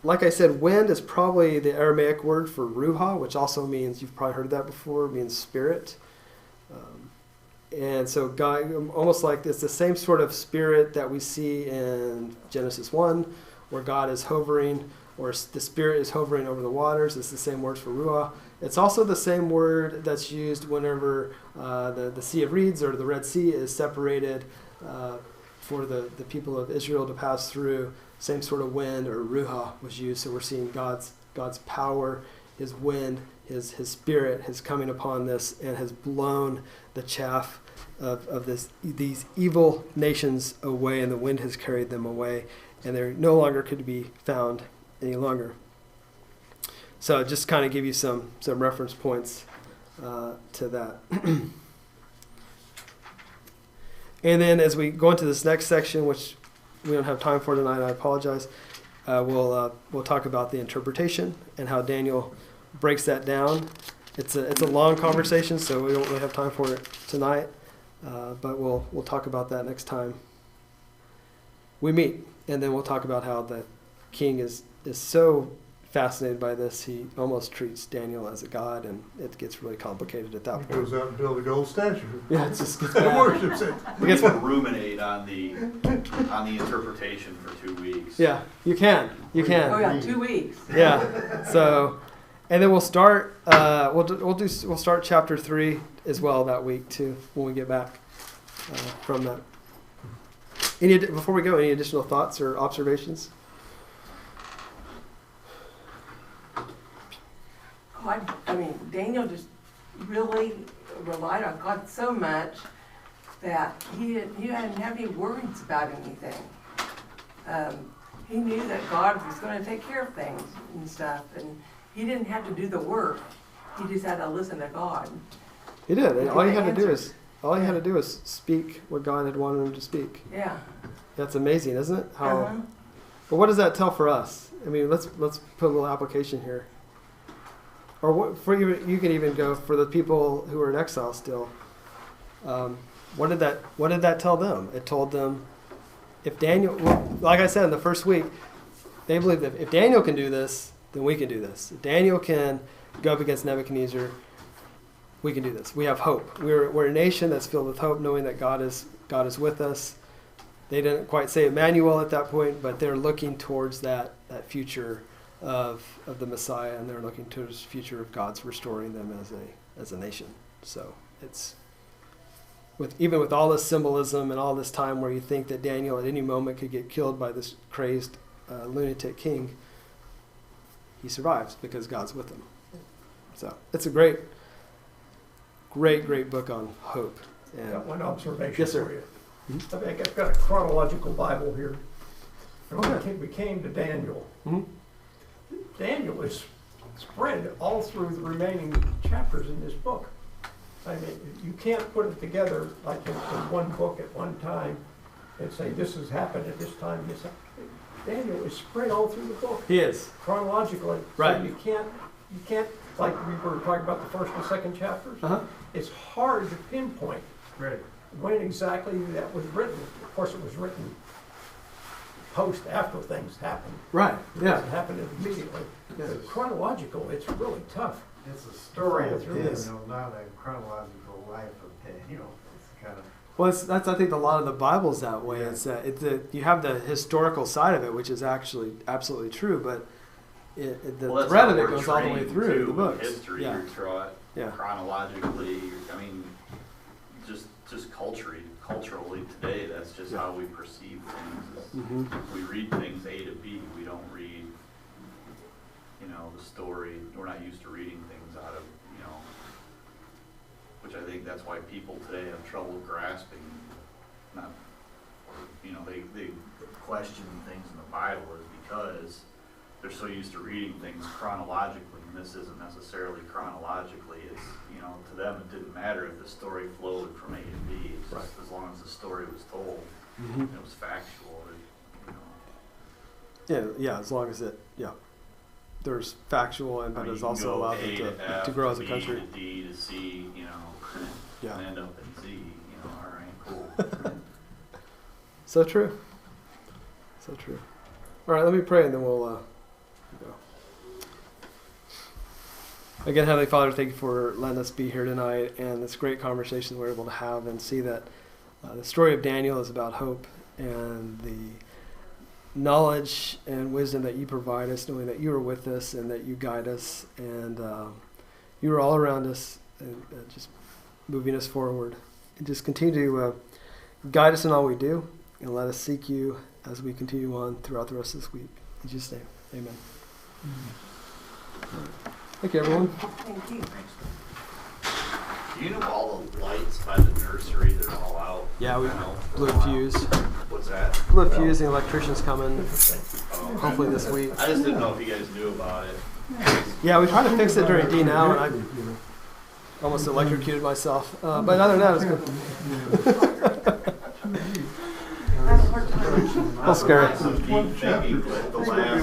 D: Like I said, wind is probably the Aramaic word for ruha, which also means, you've probably heard that before, means spirit. And so God, almost like it's the same sort of spirit that we see in Genesis 1, where God is hovering, or the Spirit is hovering over the waters. It's the same word for ruah. It's also the same word that's used whenever the Sea of Reeds or the Red Sea is separated for the people of Israel to pass through. Same sort of wind, or ruah, was used. So we're seeing God's power, his wind, his Spirit is coming upon this and has blown the chaff of these evil nations away, and the wind has carried them away, and they're no longer could be found any longer. So just kind of give you some reference points to that. And then as we go into this next section, which we don't have time for tonight, I apologize, we'll talk about the interpretation and how Daniel breaks that down. It's a long conversation, so we don't really have time for it tonight, but we'll talk about that next time we meet. And then we'll talk about how the king is so fascinated by this, he almost treats Daniel as a god, and it gets really complicated at that
G: He
D: point.
G: goes out and builds a gold statue.
D: Yeah, it just gets
G: And
D: bad.
G: worships it.
E: We can ruminate on the interpretation for 2 weeks.
D: Yeah, you can.
C: Oh yeah, 2 weeks.
D: Yeah. So, and then we'll start. We'll start chapter 3 as well that week too when we get back from that. Before we go, any additional thoughts or observations?
C: I mean, Daniel just really relied on God so much that he didn't have any worries about anything. He knew that God was going to take care of things and stuff, and he didn't have to do the work. He just had to listen to God.
D: He did. And all he
C: The
D: had to do
C: answers.
D: is speak what God had wanted him to speak.
C: Yeah.
D: That's amazing, isn't it? How?
C: Uh-huh.
D: But what does that tell for us? I mean, let's put a little application here. Or what, you can even go for the people who are in exile still. what did that tell them? It told them, if Daniel, well, like I said in the first week, they believe that if Daniel can do this, then we can do this. If Daniel can go up against Nebuchadnezzar, we can do this. We have hope. We're a nation that's filled with hope, knowing that God is with us. They didn't quite say Emmanuel at that point, but they're looking towards that future of the Messiah, and they're looking towards the future of God's restoring them as a nation. So it's even with all this symbolism and all this time where you think that Daniel at any moment could get killed by this crazed lunatic king, he survives because God's with him. So it's a great book on hope. And
F: Got one observation
D: yes, sir.
F: for you.
D: Mm-hmm.
F: I think I've got a chronological Bible here. And we came to Daniel.
D: Mm-hmm.
F: Daniel is spread all through the remaining chapters in this book. I mean, you can't put it together like in one book at one time and say this has happened at this time. Daniel is spread all through the book.
D: He is.
F: Chronologically.
D: Right.
F: So you can't, like we were talking about the first and second chapters.
D: Uh-huh.
F: It's hard to pinpoint
A: Right.
F: when exactly that was written. Of course, it was written after things happened.
D: Right.
F: It
D: Yeah.
F: doesn't happen immediately.
D: Yes.
F: But chronological, it's really tough.
A: It's a story of
F: It is.
A: Daniel, not a chronological life of Daniel. It's kind of.
D: Well, that's I think a lot of the Bible's that way. It's you have the historical side of it, which is actually absolutely true, but the
E: Well, that's
D: thread
E: how
D: of it
E: we're
D: goes all the way
E: trained,
D: through
E: too,
D: the
E: in
D: books.
E: History,
D: Yeah.
E: you're taught
D: Yeah.
E: chronologically. I mean, just culturally today, that's just
D: Yeah.
E: how we perceive things.
D: Mm-hmm.
E: We read things A to B. We don't read, the story. We're not used to reading things out of, which I think that's why people today have trouble grasping. Not, they question things in the Bible is because they're so used to reading things chronologically, and this isn't necessarily chronologically. It's, to them it didn't matter if the story flowed from A to B. It's just as long as the story was told,
D: Mm-hmm.
E: and it was factual. It,
D: Yeah, as long as there's factual and but
E: you
D: it's
E: can
D: also
E: go
D: allowed
E: A
D: them
E: F
D: to grow as a
E: B
D: country.
E: to D to C,
D: Yeah.
E: and end up in Z. All right, cool.
D: So true. So true. All right, let me pray and then we'll go. Again, Heavenly Father, thank you for letting us be here tonight and this great conversation we're able to have and see that the story of Daniel is about hope and the knowledge and wisdom that you provide us, knowing that you are with us and that you guide us and you are all around us and just moving us forward. And just continue to guide us in all we do and let us seek you as we continue on throughout the rest of this week. In Jesus' name, amen. Thank you, everyone.
C: Thank you.
E: Do you know all the lights by the nursery? They're all out.
D: Yeah, we
E: know,
D: blew
E: they're
D: a
E: all
D: fuse.
E: out. What's that?
D: Blew a fuse, the electrician's coming
E: Oh,
D: hopefully this week.
E: I just didn't know if you guys knew about it.
D: Yeah, we tried to fix it during D now, and I almost electrocuted myself. But other than that, it's good.
C: I have a hard time.
D: That's scary.
E: Some deep thinking with the last